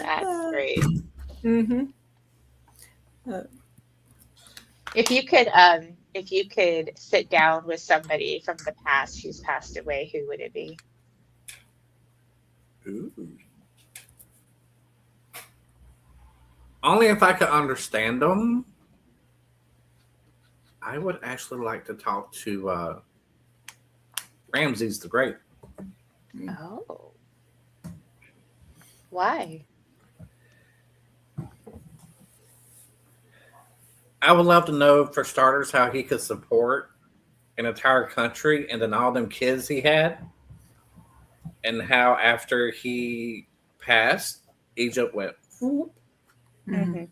That's great. Mm-hmm. If you could sit down with somebody from the past who's passed away, who would it be? Ooh. Only if I could understand them. I would actually like to talk to Ramses the Great. Oh. Why? I would love to know, for starters, how he could support an entire country and then all them kids he had. And how after he passed, Egypt went whoop. Mm-hmm.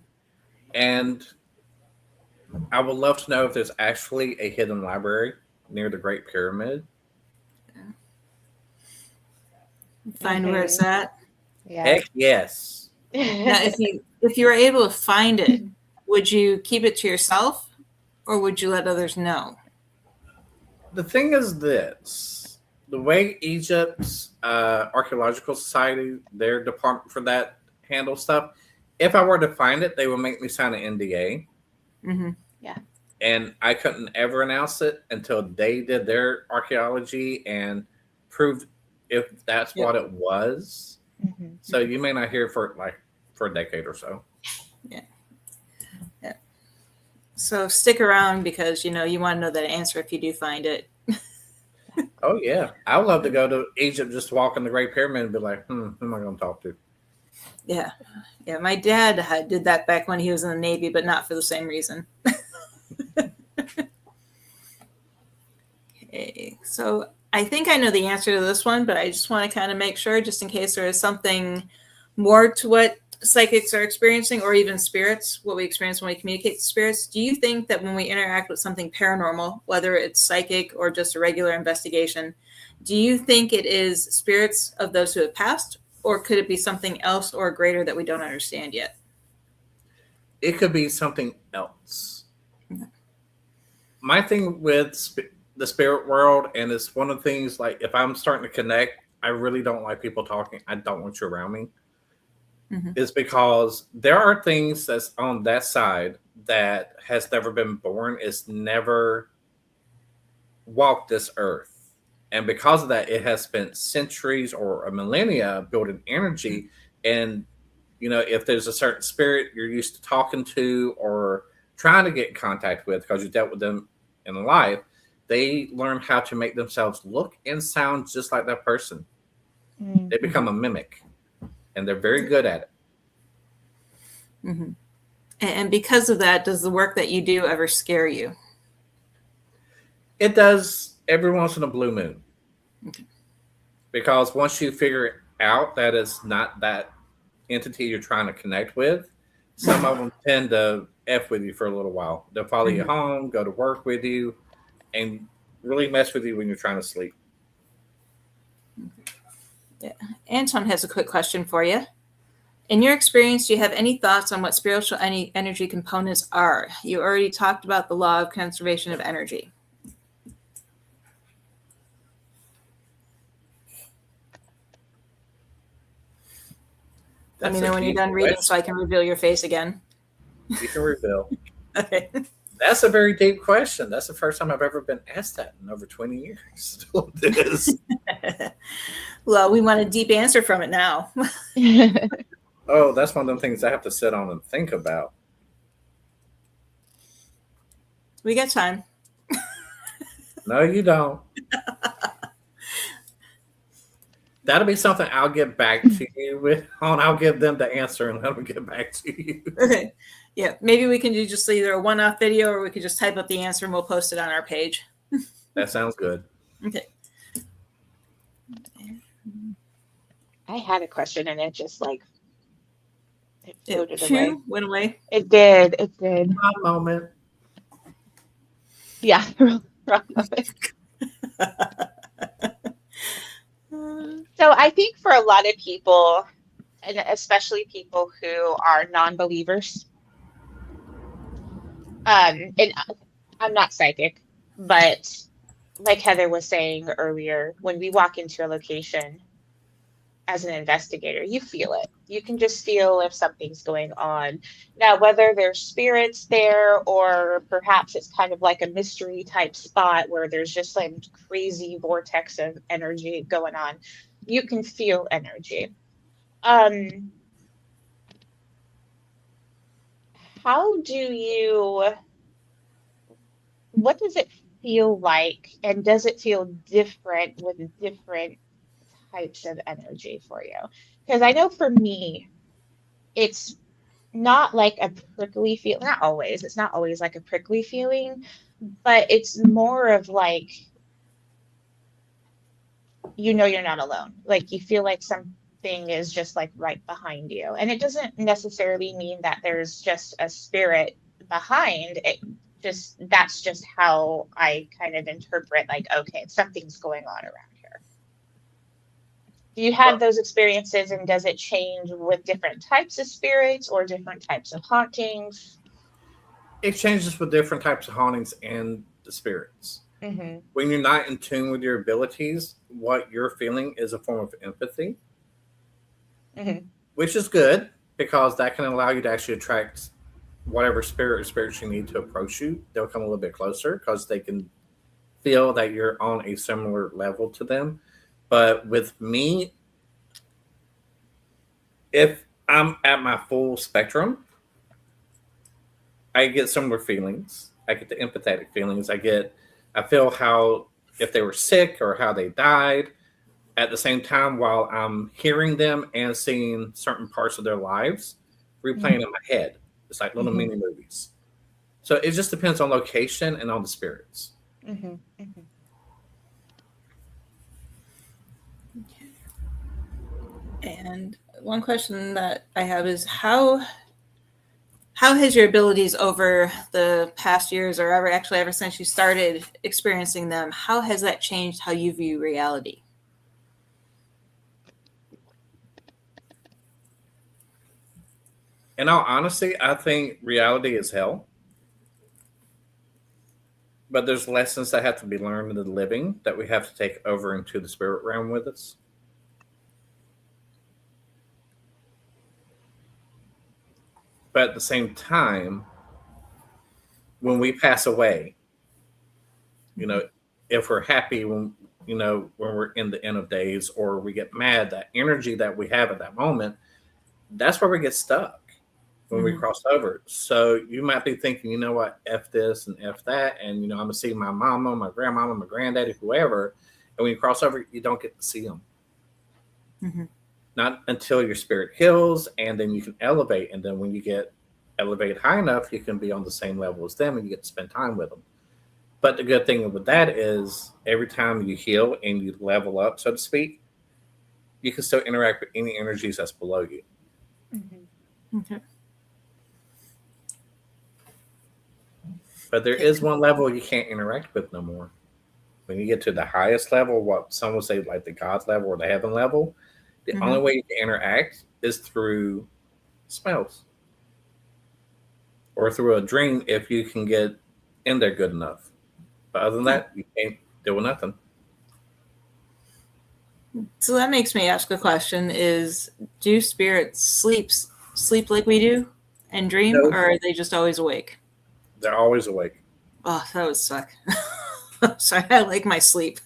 And I would love to know if there's actually a hidden library near the Great Pyramid. Find where it's at. Yeah. Heck yes. Now, if you were able to find it, would you keep it to yourself or would you let others know? The thing is this. The way Egypt's archaeological society, their department for that, handles stuff, if I were to find it, they would make me sign an NDA. Mm-hmm. Yeah. And I couldn't ever announce it until they did their archaeology and proved if that's what it was. Mm-hmm. So you may not hear for a decade or so. Yeah. Yeah. So stick around because you want to know that answer if you do find it. Oh yeah, I would love to go to Egypt, just walk in the Great Pyramid and be like, who am I going to talk to? Yeah. My dad did that back when he was in the Navy, but not for the same reason. Okay, so I think I know the answer to this one, but I just want to kind of make sure, just in case there is something more to what psychics are experiencing, or even spirits, what we experience when we communicate to spirits. Do you think that when we interact with something paranormal, whether it's psychic or just a regular investigation, do you think it is spirits of those who have passed, or could it be something else or greater that we don't understand yet? It could be something else. Okay. My thing with the spirit world, and it's one of the things, like if I'm starting to connect, I really don't like people talking. I don't want you around me. Mm-hmm. Is because there are things that's on that side that has never been born. It's never walked this earth. And because of that, it has spent centuries or a millennia building energy. And, if there's a certain spirit you're used to talking to or trying to get in contact with because you dealt with them in life, they learn how to make themselves look and sound just like that person. Mm-hmm. They become a mimic. And they're very good at it. Mm-hmm. And because of that, does the work that you do ever scare you? It does every once in a blue moon. Okay. Because once you figure out that it's not that entity you're trying to connect with, some of them tend to F with you for a little while. They'll follow you home, go to work with you, and really mess with you when you're trying to sleep. Yeah. Anton has a quick question for you. In your experience, do you have any thoughts on what spiritual energy components are? You already talked about the law of conservation of energy. Let me know when you're done reading so I can reveal your face again. You can reveal. Okay. That's a very deep question. That's the first time I've ever been asked that in over 20 years. Well, we want a deep answer from it now. Oh, that's one of them things I have to sit on and think about. We got time. No, you don't. That'll be something I'll get back to you with. I'll give them the answer and let them get back to you. Okay. Yeah. Maybe we can do just either a one-off video, or we could just type up the answer and we'll post it on our page. That sounds good. Okay. I had a question and it just like it floated away. Went away. It did. It did. One moment. Yeah. Wrong moment. So I think for a lot of people, and especially people who are non-believers, and I'm not psychic, but like Heather was saying earlier, when we walk into a location as an investigator, you feel it. You can just feel if something's going on. Now, whether there's spirits there or perhaps it's kind of like a mystery type spot where there's just like crazy vortex of energy going on, you can feel energy. How do you, what does it feel like, and does it feel different with different types of energy for you? Because I know for me, it's not like a prickly feel. Not always. It's not always like a prickly feeling, but it's more of like, you know, you're not alone. Like you feel like something is just like right behind you, and it doesn't necessarily mean that there's just a spirit behind it. Just that's just how I kind of interpret, like, okay, something's going on around here. Do you have those experiences, and does it change with different types of spirits or different types of hauntings? It changes with different types of hauntings and the spirits. Mm-hmm. When you're not in tune with your abilities, what you're feeling is a form of empathy, which is good because that can allow you to actually attract whatever spirit or spirits you need to approach you. They'll come a little bit closer because they can feel that you're on a similar level to them. But with me, if I'm at my full spectrum, I get similar feelings. I get the empathetic feelings. I feel how, if they were sick or how they died, at the same time while I'm hearing them and seeing certain parts of their lives replaying in my head. It's like little mini movies. So it just depends on location and on the spirits. And one question that I have is how has your abilities over the past years, or ever since you started experiencing them, how has that changed how you view reality? In all honesty, I think reality is hell. But there's lessons that have to be learned in the living that we have to take over into the spirit realm with us. But at the same time, when we pass away, you know, if we're happy when we're in the end of days, or we get mad, that energy that we have at that moment, that's where we get stuck when we cross over. So you might be thinking, you know what, F this and F that. And, I'm going to see my mama, my grandmama, my granddaddy, whoever. And when you cross over, you don't get to see them. Not until your spirit heals, and then you can elevate. And then when you get elevated high enough, you can be on the same level as them and you get to spend time with them. But the good thing with that is every time you heal and you level up, so to speak, you can still interact with any energies that's below you. Okay. But there is one level you can't interact with no more. When you get to the highest level, what some would say like the God level or the heaven level, the only way you can interact is through smells. Or through a dream if you can get in there good enough. But other than that, you can't deal with nothing. So that makes me ask a question is, do spirits sleep like we do and dream, or are they just always awake? They're always awake. Oh, that would suck. Sorry, I like my sleep.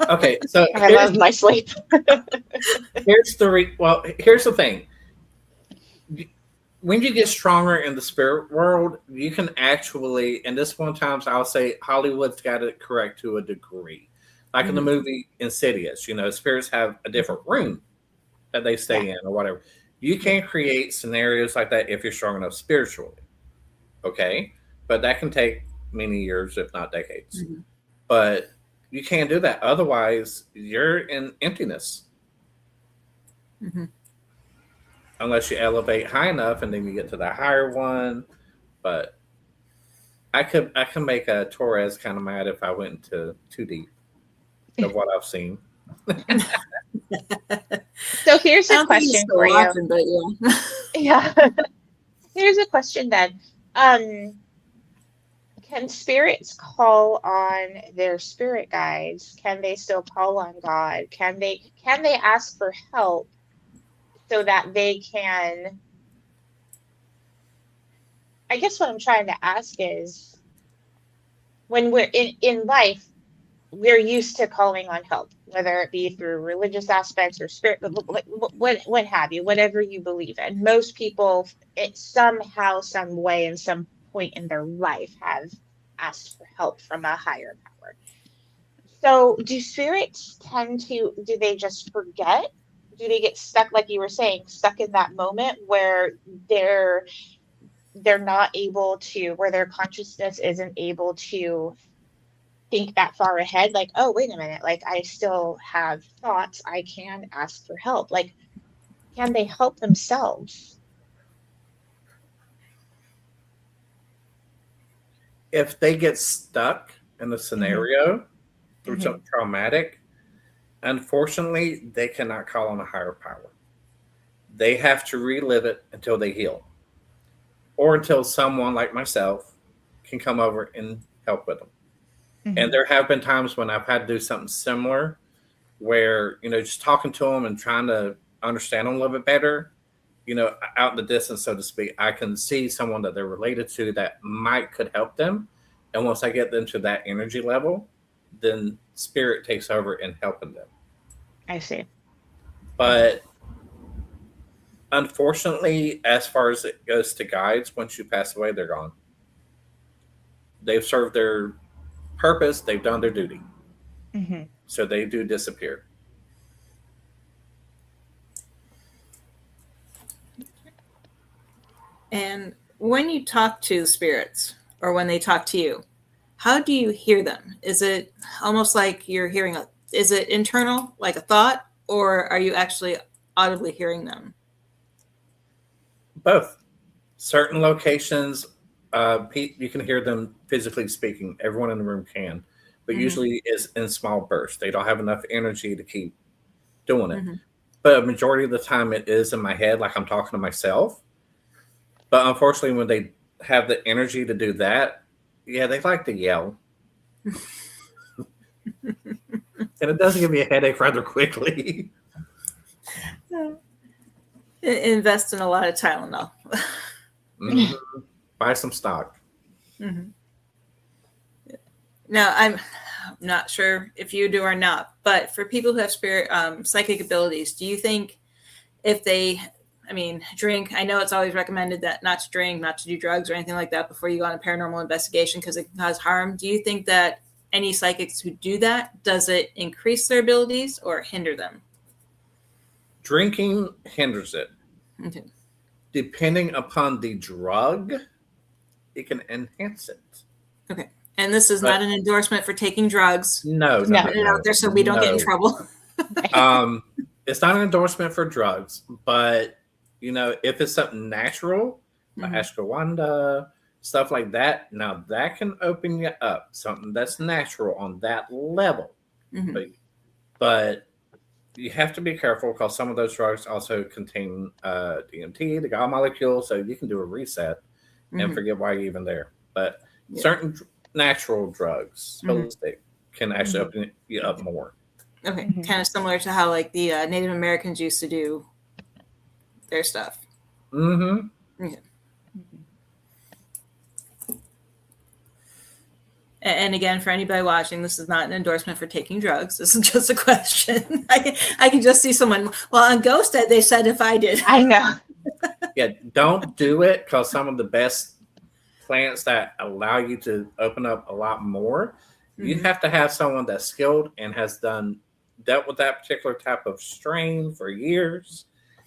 Okay, so I love my sleep. here's the thing. When you get stronger in the spirit world, you can actually, and this one times I'll say Hollywood's got it correct to a degree. Like in the movie Insidious, spirits have a different room that they stay in or whatever. You can't create scenarios like that if you're strong enough spiritually. Okay. But that can take many years, if not decades. But you can't do that. Otherwise, you're in emptiness. Unless you elevate high enough and then you get to the higher one. But I can make a Torres kind of mad if I went into too deep of what I've seen. So here's a question for you. Watching, but Yeah. Here's a question then. Can spirits call on their spirit guides? Can they still call on God? Can they ask for help so that they can? I guess what I'm trying to ask is, when we're in life, we're used to calling on help, whether it be through religious aspects or spirit, what have you, whatever you believe in. Most people, it somehow, some way, in some point in their life, have asked for help from a higher power. So do spirits do they just forget? Do they get stuck, like you were saying, stuck in that moment where they're not able to, where their consciousness isn't able to think that far ahead? Like, oh, wait a minute, like I still have thoughts, I can ask for help. Like, can they help themselves? If they get stuck in a scenario through something traumatic, unfortunately, they cannot call on a higher power. They have to relive it until they heal, or until someone like myself can come over and help with them. And there have been times when I've had to do something similar where, just talking to them and trying to understand them a little bit better, out in the distance, so to speak, I can see someone that they're related to that could help them. And once I get them to that energy level, then spirit takes over in helping them. I see. But unfortunately, as far as it goes to guides, once you pass away, they're gone. They've served their purpose. They've done their duty. So they do disappear. And when you talk to spirits, or when they talk to you, how do you hear them? Is it almost like you're hearing is it internal, like a thought, or are you actually audibly hearing them? Both. Certain locations, you can hear them physically speaking. Everyone in the room can, but usually it's in small bursts. They don't have enough energy to keep doing it. But a majority of the time it is in my head, like I'm talking to myself. But unfortunately, when they have the energy to do that, they like to yell. And it does give me a headache rather quickly. Invest in a lot of Tylenol. Buy some stock. Now, I'm not sure if you do or not, but for people who have psychic abilities, do you think if they, drink, I know it's always recommended that not to drink, not to do drugs or anything like that before you go on a paranormal investigation because it can cause harm. Do you think that any psychics who do that, does it increase their abilities or hinder them? Drinking hinders it. Okay. Depending upon the drug, it can enhance it. Okay. And this is not an endorsement for taking drugs. No. Out there so we don't get in trouble. It's not an endorsement for drugs, but if it's something natural, like ashwagandha, stuff like that, now that can open you up. Something that's natural on that level. But you have to be careful because some of those drugs also contain DMT, the God molecule, so you can do a reset and forget why you're even there. But certain natural drugs, holistic, can actually open you up more. Okay, kind of similar to how like the Native Americans used to do their stuff. Okay. And again, for anybody watching, this is not an endorsement for taking drugs. This is just a question. I can just see someone. Well, on Ghost, they said if I did. I know. Don't do it because some of the best plants that allow you to open up a lot more You Mhm. have to have someone that's skilled and has dealt with that particular type of strain for years,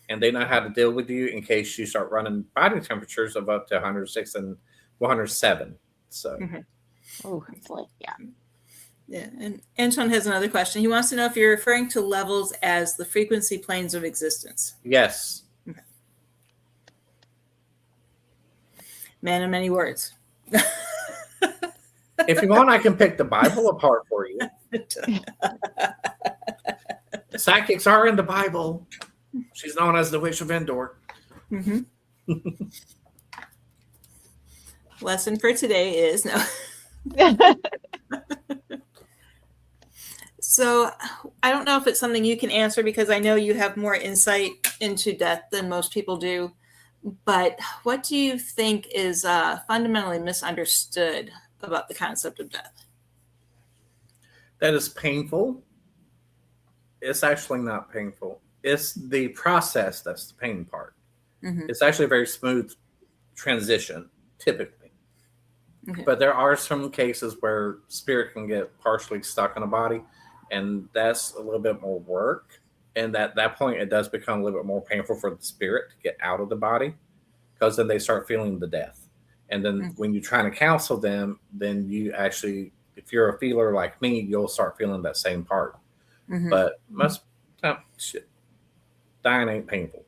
and they know how to deal with you in case you start running body temperatures of up to 106 and 107. So Mhm. Oh, boy. Yeah. Yeah. And Anton has another question. He wants to know if you're referring to levels as the frequency planes of existence. yes, Man of many words. if you want, I can pick the Bible apart for you. Psychics are in the Bible. She's known as the Witch of Endor. Mhm. Lesson for today is no. So I don't know if it's something you can answer because I know you have more insight into death than most people do. But what do you think is fundamentally misunderstood about the concept of death? That is painful. It's actually not painful. It's the process that's the pain part. Mhm. It's actually a very smooth transition, typically. Okay. But there are some cases where spirit can get partially stuck in a body, and that's a little bit more work. And at that point, it does become a little bit more painful for the spirit to get out of the body because then they start feeling the death. And then Mhm. when you're trying to counsel them, then you actually, if you're a feeler like me, you'll start feeling that same part. Mhm. But most time, shit, dying ain't painful.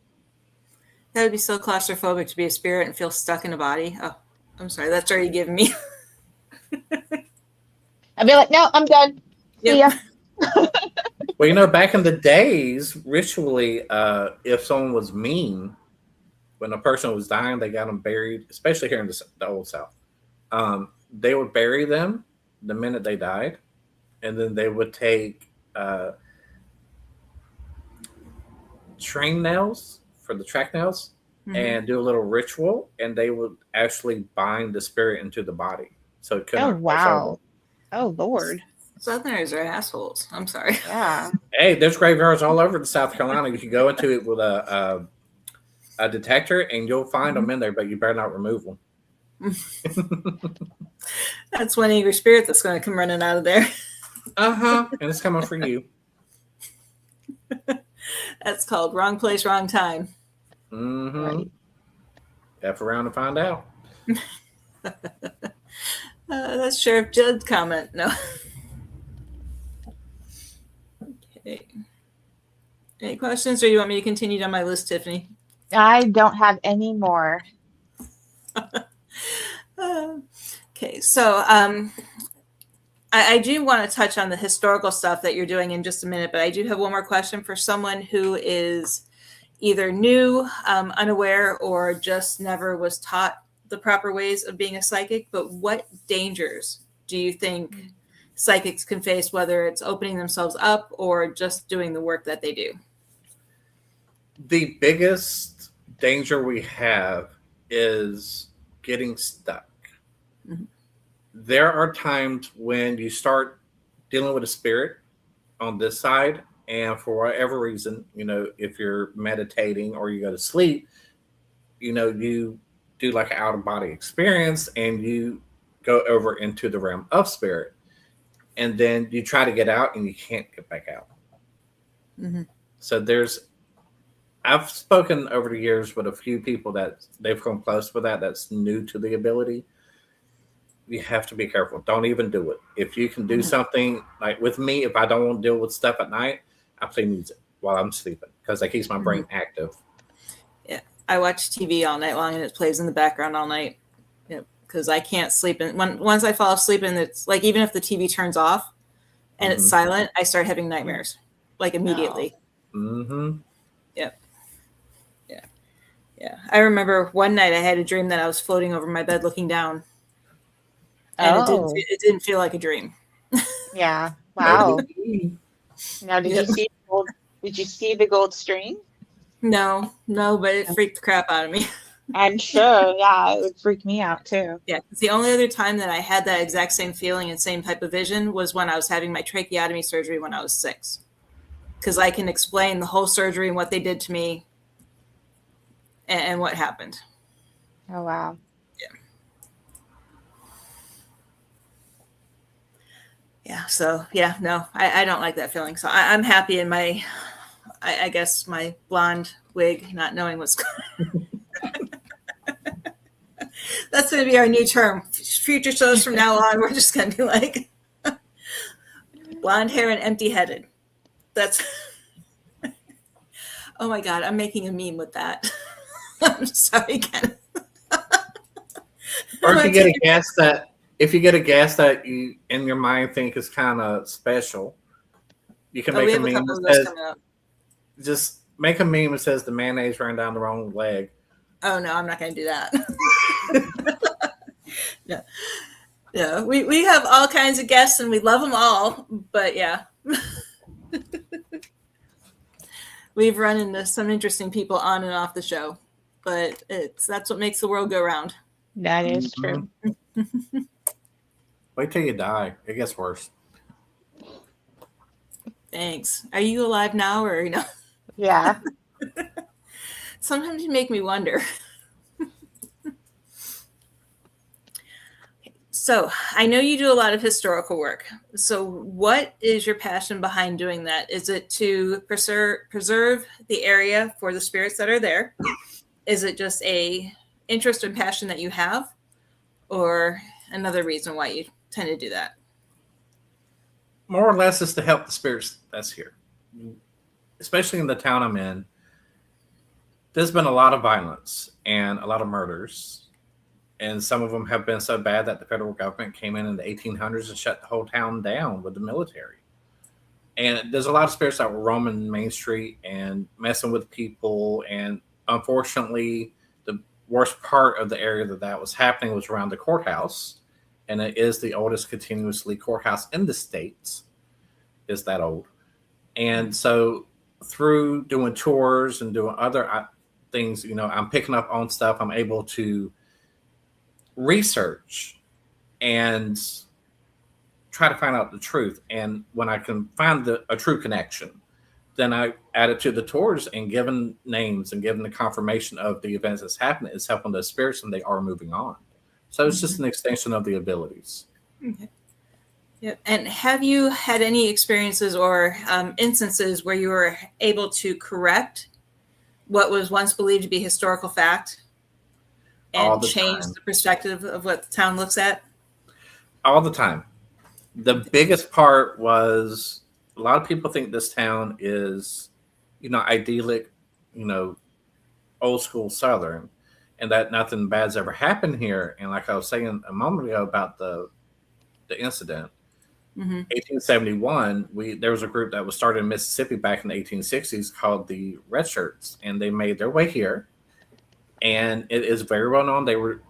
That would be so claustrophobic to be a spirit and feel stuck in a body. Oh, I'm sorry. That's already given me. I'd be like, no, I'm done. See ya. Yep. Well, back in the days, ritually, if someone was mean, when a person was dying, they got them buried, especially here in the Old South. They would bury them the minute they died, and then they would take train nails for the track nails Mhm. and do a little ritual, and they would actually bind the spirit into the body so it could Oh, not cross over. wow. Oh, Lord. Southerners are assholes. I'm sorry. Yeah. Hey, there's graveyards all over the South Carolina. You can go into it with a detector, and you'll find them in there, but you better not remove them. That's one angry spirit that's going to come running out of there. And it's coming for you. That's called wrong place, wrong time. Right. F around and find out. That's Sheriff Judd's comment. No. Okay. Any questions, or do you want me to continue down my list, Tiffany? I don't have any more. Okay, so I do want to touch on the historical stuff that you're doing in just a minute, but I do have one more question for someone who is either new, unaware, or just never was taught the proper ways of being a psychic. But what dangers do you think psychics can face, whether it's opening themselves up or just doing the work that they do? The biggest danger we have is getting stuck. Mhm. There are times when you start dealing with a spirit on this side, and for whatever reason, if you're meditating or you go to sleep, you do like an out of body experience and you go over into the realm of spirit, and then you try to get out and you can't get back out. Mm-hmm. So I've spoken over the years with a few people that they've come close with that's new to the ability. You have to be careful. Don't even do it. If you can do something like with me, if I don't want to deal with stuff at night, I play music while I'm sleeping because that keeps my brain active. Yeah, I watch TV all night long and it plays in the background all night. Because I can't sleep. And once I fall asleep, and it's like even if the TV turns off and it's silent, I start having nightmares like immediately. Mm-hmm. Yep. Yeah. I remember one night I had a dream that I was floating over my bed looking down. And it didn't feel like a dream. Yeah. Wow. Now, Yep. Did you see the gold string? No, but it freaked the crap out of me. I'm sure. Yeah, it would freak me out too. Yeah, because the only other time that I had that exact same feeling and same type of vision was when I was having my tracheotomy surgery when I was 6. Because I can explain the whole surgery and what they did to me and what happened. Oh, wow. Yeah. Yeah. So yeah, no, I don't like that feeling. So I'm happy in my, I guess my blonde wig, not knowing what's going. That's going to be our new term. Future shows from now on, we're just going to be like blonde hair and empty headed. That's. Oh my God, I'm making a meme with that. I'm sorry, Kenneth. Or if you get a guest that you in your mind think is kind of special, you can make a meme that says, just make a meme that says the mayonnaise ran down the wrong leg. Oh no, I'm not going to do that. No. No, we have all kinds of guests and we love them all, but yeah. We've run into some interesting people on and off the show, but that's what makes the world go round. That is true. Wait till you die. It gets worse. Thanks. Are you alive now or no? Yeah. Sometimes you make me wonder. So I know you do a lot of historical work. So what is your passion behind doing that? Is it to preserve the area for the spirits that are there? Is it just a interest and passion that you have, or another reason why you tend to do that? More or less, is to help the spirits that's here, especially in the town I'm in. There's been a lot of violence and a lot of murders. And some of them have been so bad that the federal government came in the 1800s and shut the whole town down with the military. And there's a lot of spirits that were roaming Main Street and messing with people. And unfortunately, the worst part of the area that was happening was around the courthouse. And it is the oldest continuously courthouse in the States. Is that old. And so through doing tours and doing other things, I'm picking up on stuff. I'm able to research and try to find out the truth. And when I can find a true connection, then I add it to the tours, and given names and given the confirmation of the events that's happening, it's helping the spirits and they are moving on. So it's just an extension of the abilities. Okay. Yep. And have you had any experiences or instances where you were able to correct what was once believed to be historical fact and change the perspective of what the town looks at? All the time. The biggest part was a lot of people think this town is, idyllic, old school Southern, and that nothing bad's ever happened here. And like I was saying a moment ago about the incident, 1871, there was a group that was started in Mississippi back in the 1860s called the Red Shirts, and they made their way here. And it is very well known. They were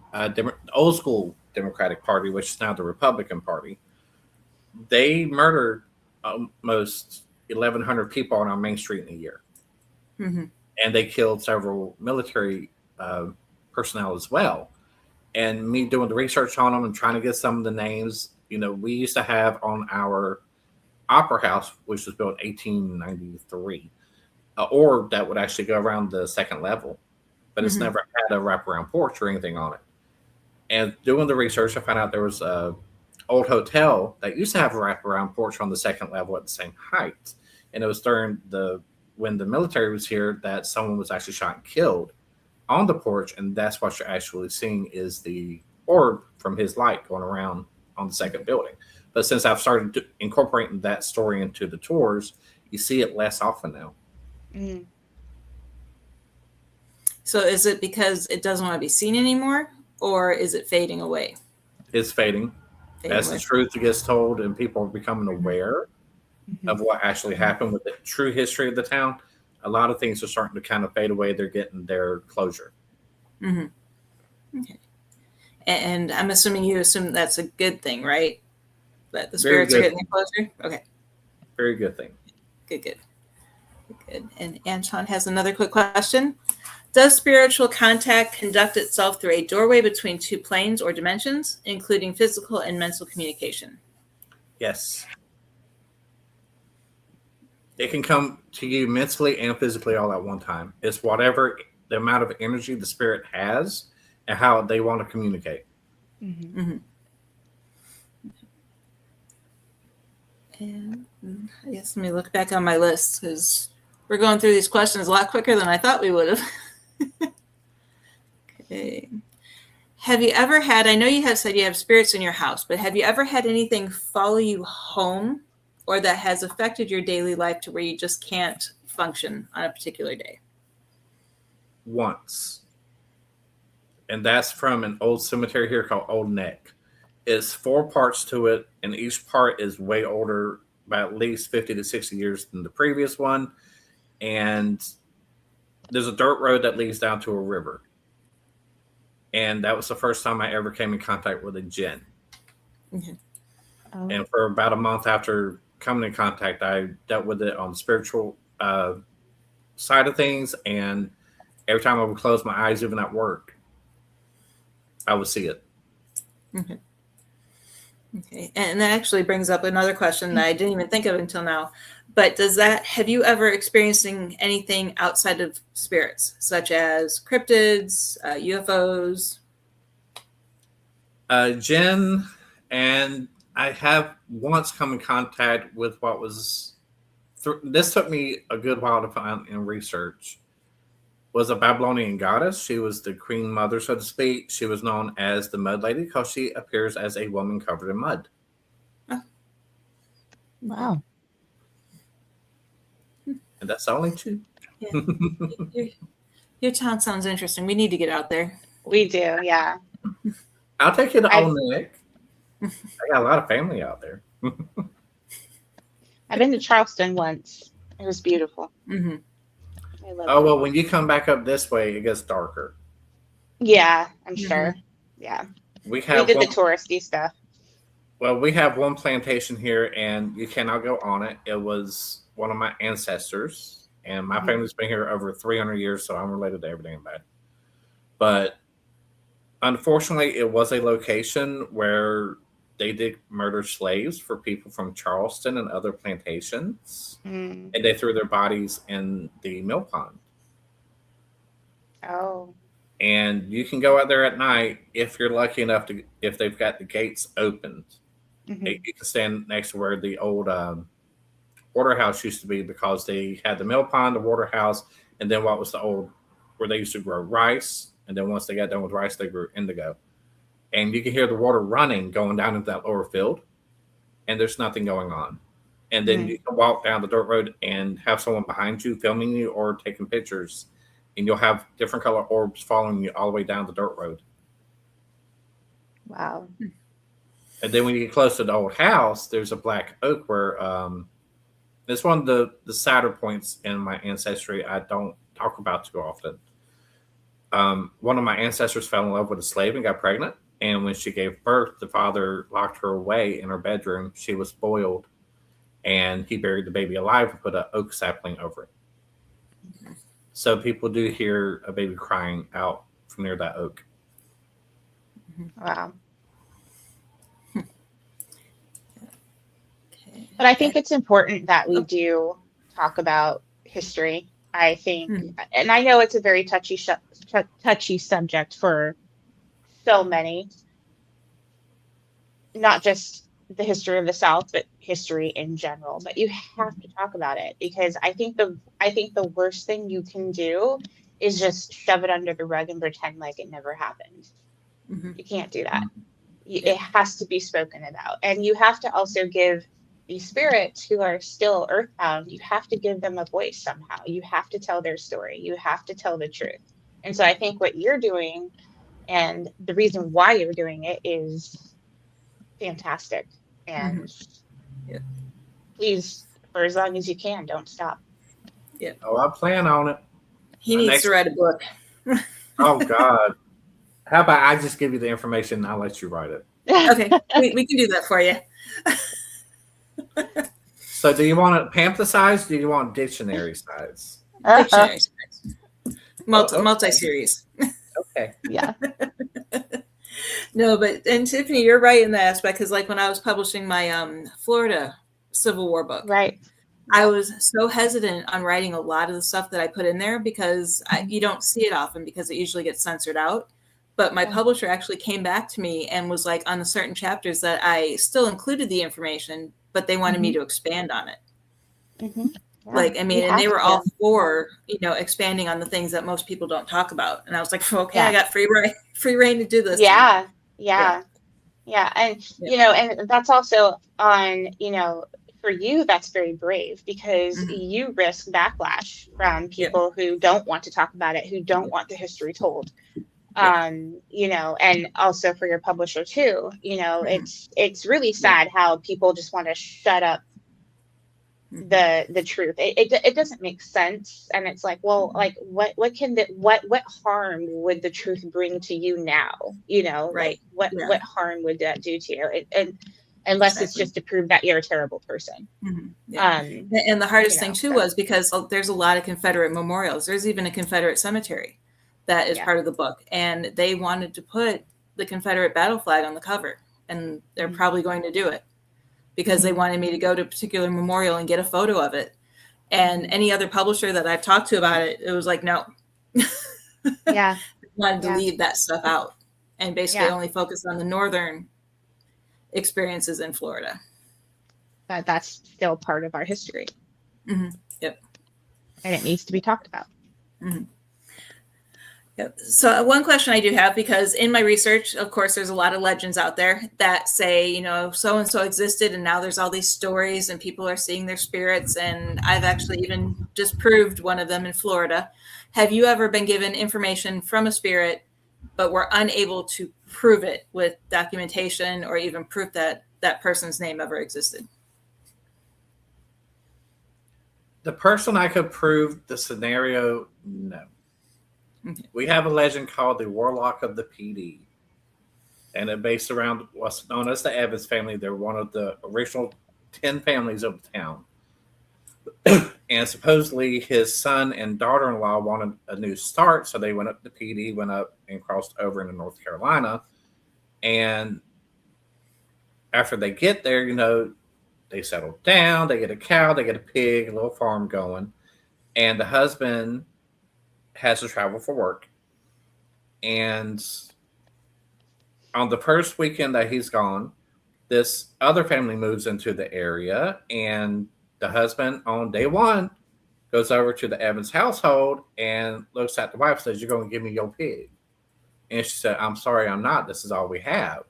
old school Democratic Party, which is now the Republican Party. They murdered almost 1,100 people on our main street in a year. And they killed several military personnel as well. And me doing the research on them and trying to get some of the names, we used to have on our opera house, which was built in 1893, an orb that would actually go around the second level. But it's never had a wraparound porch or anything on it. And doing the research, I found out there was a old hotel that used to have a wraparound porch on the second level at the same height. And it was during when the military was here that someone was actually shot and killed on the porch. And that's what you're actually seeing is the orb from his light going around on the second building. But since I've started incorporating that story into the tours, you see it less often now. So is it because it doesn't want to be seen anymore, or is it fading away? It's fading. As the truth gets told and people are becoming aware of what actually happened with the true history of the town, a lot of things are starting to kind of fade away. They're getting their closure. Okay. And I'm assuming you assume that's a good thing, right? That the spirits are getting their closure? Okay. Very good thing. Good. And Anton has another quick question. Does spiritual contact conduct itself through a doorway between two planes or dimensions, including physical and mental communication? Yes. It can come to you mentally and physically all at one time. It's whatever the amount of energy the spirit has and how they want to communicate. And I guess let me look back on my list because we're going through these questions a lot quicker than I thought we would have. Okay. Have you ever had, I know you have said you have spirits in your house, but have you ever had anything follow you home or that has affected your daily life to where you just can't function on a particular day? Once. And that's from an old cemetery here called Old Neck. It's 4 parts to it, and each part is way older by at least 50 to 60 years than the previous one. And there's a dirt road that leads down to a river. And that was the first time I ever came in contact with a jinn. Okay. Oh. And for about a month after coming in contact, I dealt with it on the spiritual side of things. And every time I would close my eyes, even at work, I would see it. Okay. Okay. And that actually brings up another question that I didn't even think of until now. But have you ever experienced anything outside of spirits, such as cryptids, UFOs? Jinn, and I have once come in contact with what was, this took me a good while to find in research, was a Babylonian goddess. She was the queen mother, so to speak. She was known as the Mud Lady because she appears as a woman covered in mud. Oh. Wow. And that's only 2. Yeah. Your town sounds interesting. We need to get out there. We do, yeah. I'll take you to Old Neck. I got a lot of family out there. I've been to Charleston once. It was beautiful. Mm-hmm. I love Oh, it. well, when you come back up this way, it gets darker. Yeah, I'm sure. Yeah. We We did the touristy stuff. Well, we have one plantation here, and you cannot go on it. It was one of my ancestors, and my family's been here over 300 years, so I'm related to everything about it. But unfortunately, it was a location where they did murder slaves for people from Charleston and other plantations, and they threw their bodies in the mill pond. Oh. And you can go out there at night if you're lucky enough to, if they've got the gates opened. Mm-hmm. You can stand next to where the old water house used to be, because they had the mill pond, the water house, and then what was the old, where they used to grow rice. And then once they got done with rice, they grew indigo. And you can hear the water running going down into that lower field, and there's nothing going on. And then you can walk down the dirt road and have someone behind you filming you or taking pictures, and you'll have different color orbs following you all the way down the dirt road. Wow. And then when you get close to the old house, there's a black oak where it's one of the sadder points in my ancestry I don't talk about too often. One of my ancestors fell in love with a slave and got pregnant. And when she gave birth, the father locked her away in her bedroom. She was boiled, and he buried the baby alive and put an oak sapling over it. So people do hear a baby crying out from near that oak. Wow. But I think it's important that we do talk about history. I think, and I know it's a very touchy subject for so many, not just the history of the South, but history in general. But you have to talk about it, because I think the worst thing you can do is just shove it under the rug and pretend like it never happened. You can't do that. It has to be spoken about, and you have to also give these spirits who are still earthbound, you have to give them a voice somehow. You have to tell their story. You have to tell the truth. And so I think what you're doing, and the reason why you're doing it, is fantastic. And please, for as long as you can, don't stop. Yeah. Oh, I plan on it. He needs to write a book. Oh, God. How about I just give you the information and I'll let you write it? Okay. We can do that for you. So do you want it pamphlet size? Do you want dictionary size? Dictionary size. Multi-series. Okay. Yeah. No, and Tiffany, you're right in that aspect, because like when I was publishing my Florida Civil War book, Right. I was so hesitant on writing a lot of the stuff that I put in there because you don't see it often because it usually gets censored out. But my publisher actually came back to me and was like, on the certain chapters that I still included the information, but they wanted me to expand on it. Yeah, Like, I mean, and they were all for, expanding on the things that most people don't talk about. And I was like, okay, I got free reign to do this. Yeah. And, and that's also on, for you, that's very brave, because you risk backlash from people who don't want to talk about it, who don't want the history told. And also for your publisher too, it's really sad how people just want to shut up the truth. It doesn't make sense. And it's like, well, like what harm would the truth bring to you now? Like what harm would that do to you? Unless it's just to prove that you're a terrible person. And the hardest thing too was because there's a lot of Confederate memorials. There's even a Confederate cemetery that is part of the book, and they wanted to put the Confederate battle flag on the cover, and they're probably going to do it because they wanted me to go to a particular memorial and get a photo of it. And any other publisher that I've talked to about it, it was like, no. They wanted to leave that stuff out and basically only focus on the northern experiences in Florida. But that's still part of our history. Yep. And it needs to be talked about. Yep. So one question I do have, because in my research, of course, there's a lot of legends out there that say, so-and-so existed, and now there's all these stories and people are seeing their spirits. And I've actually even disproved one of them in Florida. Have you ever been given information from a spirit, but were unable to prove it with documentation or even proof that that person's name ever existed? The person I could prove the scenario, no. Okay. We have a legend called the Warlock of the PD, and it's based around what's known as the Evans family. They're one of the original 10 families of the town. And supposedly his son and daughter-in-law wanted a new start, so they went up to PD, went up and crossed over into North Carolina. And after they get there, they settle down, they get a cow, they get a pig, a little farm going. And the husband has to travel for work. And on the first weekend that he's gone, this other family moves into the area, and the husband on day one goes over to the Evans household and looks at the wife and says, "You're going to give me your pig." And she said, "I'm sorry, I'm not. This is all we have."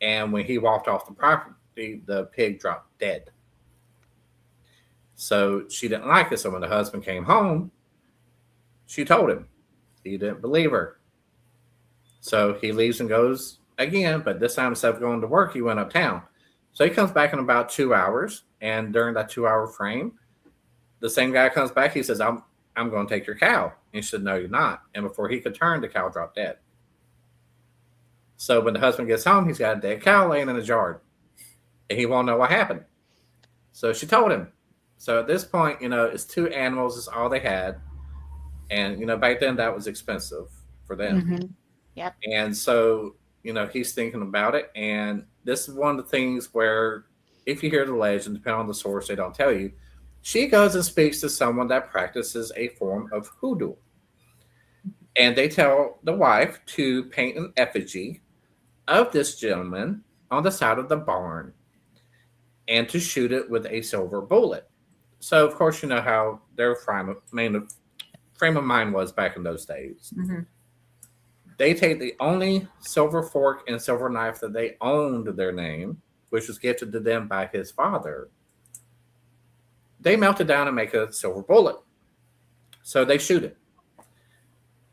And when he walked off the property, the pig dropped dead. So she didn't like it. So when the husband came home, she told him. He didn't believe her. So he leaves and goes again, but this time instead of going to work, he went uptown. So he comes back in about 2 hours, and during that 2-hour frame, the same guy comes back. He says, I'm going to take your cow. And she said, "No, you're not." And before he could turn, the cow dropped dead. So when the husband gets home, he's got a dead cow laying in his yard, and he won't know what happened. So she told him. So at this point, it's 2 animals. It's all they had. And, back then that was expensive for them. Yep. And so, he's thinking about it. And this is one of the things where if you hear the legend, depending on the source, they don't tell you. She goes and speaks to someone that practices a form of hoodoo. And they tell the wife to paint an effigy of this gentleman on the side of the barn and to shoot it with a silver bullet. So, of course, you know how their frame of mind was back in those days. They take the only silver fork and silver knife that they owned their name, which was gifted to them by his father. They melt it down and make a silver bullet. So they shoot it.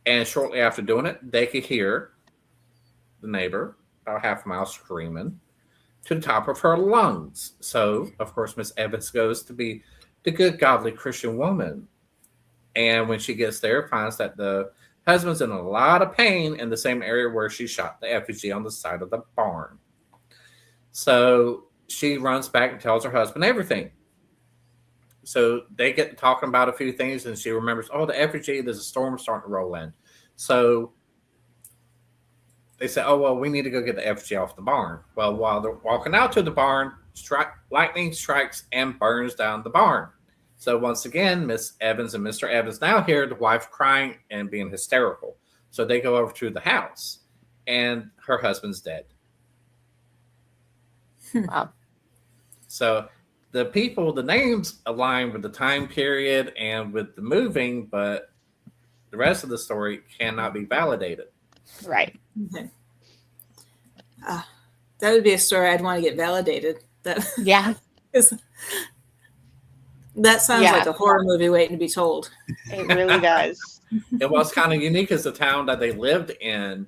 And shortly after doing it, they could hear the neighbor about half a mile screaming to the top of her lungs. So, of course, Miss Evans goes to be the good, godly Christian woman. And when she gets there, finds that the husband's in a lot of pain in the same area where she shot the effigy on the side of the barn. So she runs back and tells her husband everything. So they get talking about a few things, and she remembers, the effigy, there's a storm starting to roll in. So they say, we need to go get the effigy off the barn. Well, while they're walking out to the barn, lightning strikes and burns down the barn. So once again, Miss Evans and Mr. Evans now hear the wife crying and being hysterical. So they go over to the house, and her husband's dead. Wow. So the people, the names align with the time period and with the moving, but the rest of the story cannot be validated. Right. Okay. That would be a story I'd want to get validated. That Yeah. that sounds like a horror movie waiting to be told. It really does. And what's kind of unique is the town that they lived in.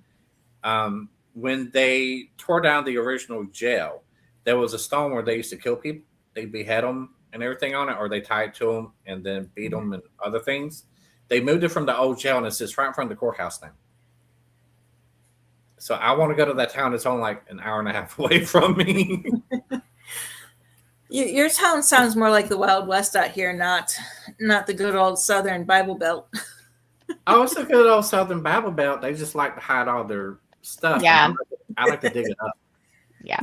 When they tore down the original jail, there was a stone where they used to kill people. They behead them and everything on it, or they tied to them and then beat them and other things. They moved it from the old jail, and it sits right in front of the courthouse now. So I want to go to that town. It's only like an hour and a half away from me. Your town sounds more like the Wild West out here, not the good old Southern Bible Belt. Oh, it's a good old Southern Bible Belt. They just like to hide all their stuff. Yeah. I like to dig it up. Yeah.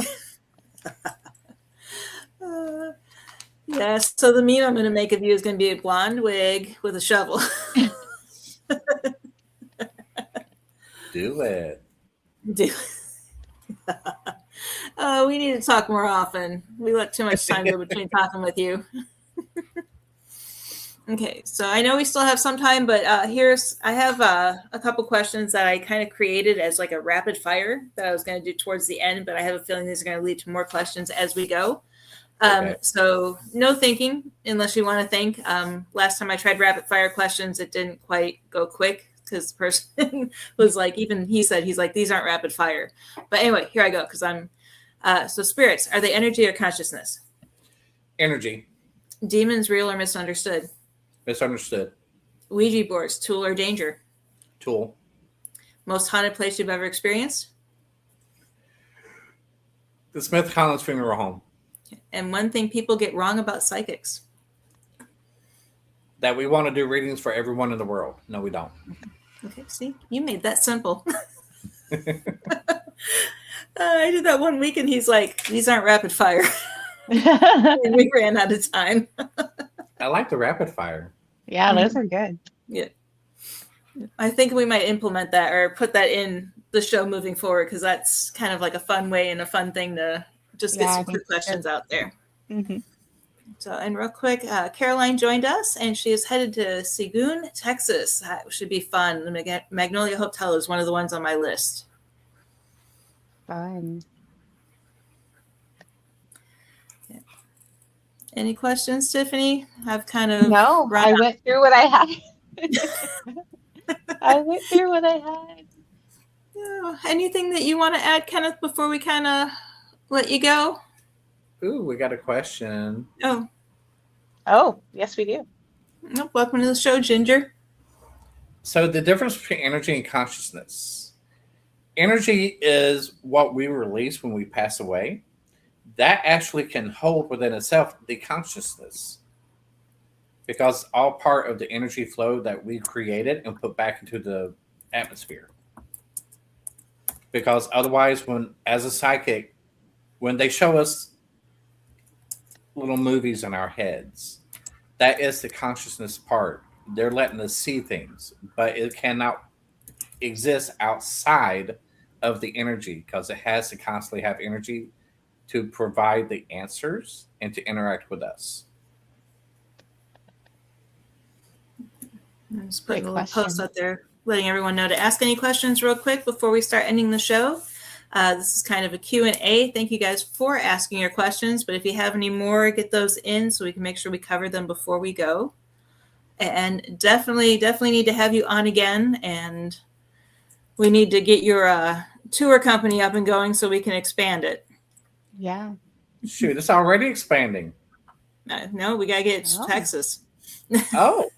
Yeah, so the meme I'm going to make of you is going to be a blonde wig with a shovel. Do it. We need to talk more often. We let too much time go between talking with you. Okay, so I know we still have some time, but I have a couple questions that I kind of created as like a rapid fire that I was going to do towards the end, but I have a feeling these are going to lead to more questions as we go. Okay. So no thinking unless you want to think. Last time I tried rapid fire questions, it didn't quite go quick because the person was like, even he said, he's like, these aren't rapid fire. But anyway, here I go because so spirits, are they energy or consciousness? Energy. Demons, real or misunderstood? Misunderstood. Ouija boards, tool or danger? Tool. Most haunted place you've ever experienced? The Smith Collins Funeral Home. And one thing people get wrong about psychics? That we want to do readings for everyone in the world. No, we don't. Okay, see, you made that simple. I did that one week and he's like, these aren't rapid fire. And we ran out of time. I like the rapid fire. Yeah, those are good. Yeah. I think we might implement that or put that in the show moving forward because that's kind of like a fun way and a fun thing to just get some quick questions out there. Mm-hmm. So, and real quick, Caroline joined us and she is headed to Seguin, Texas. That should be fun. The Magnolia Hotel is one of the ones on my list. Fun. Yeah. Any questions, Tiffany? I've kind of went through what I had. I went through what I had. Yeah. Anything that you want to add, Kenneth, before we kind of let you go? Ooh, we got a question. Oh, yes, we do. Nope. Welcome to the show, Ginger. So the difference between energy and consciousness. Energy is what we release when we pass away. That actually can hold within itself the consciousness. Because it's all part of the energy flow that we created and put back into the atmosphere. Because otherwise, as a psychic, when they show us little movies in our heads, that is the consciousness part. They're letting us see things, but it cannot exist outside of the energy because it has to constantly have energy to provide the answers and to interact with us. I'm just putting a little post out there, letting everyone know to ask any questions real quick before we start ending the show. This is kind of a Q&A. Thank you guys for asking your questions. But if you have any more, get those in so we can make sure we cover them before we go. And definitely need to have you on again. And we need to get your tour company up and going so we can expand it. Yeah. Shoot, it's already expanding. No, we got to get to Texas. Oh.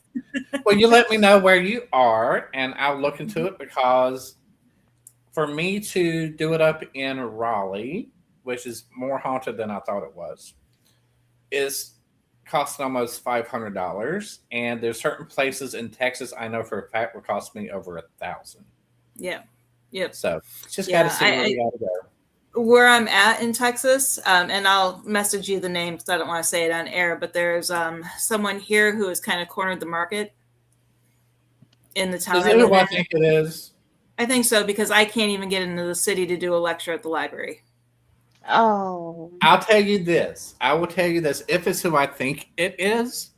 Well, you let me know where you are, and I'll look into it because for me to do it up in Raleigh, which is more haunted than I thought it was, is costing almost $500. And there's certain places in Texas I know for a fact will cost me over $1,000. Yeah. Yep. So just got to see where we got to go. Where I'm at in Texas, and I'll message you the name because I don't want to say it on air, but there's someone here who has kind of cornered the market in the town. Is it who I think it is? I think so because I can't even get into the city to do a lecture at the library. Oh. I'll tell you this. I will tell you this. If it's who I think it is,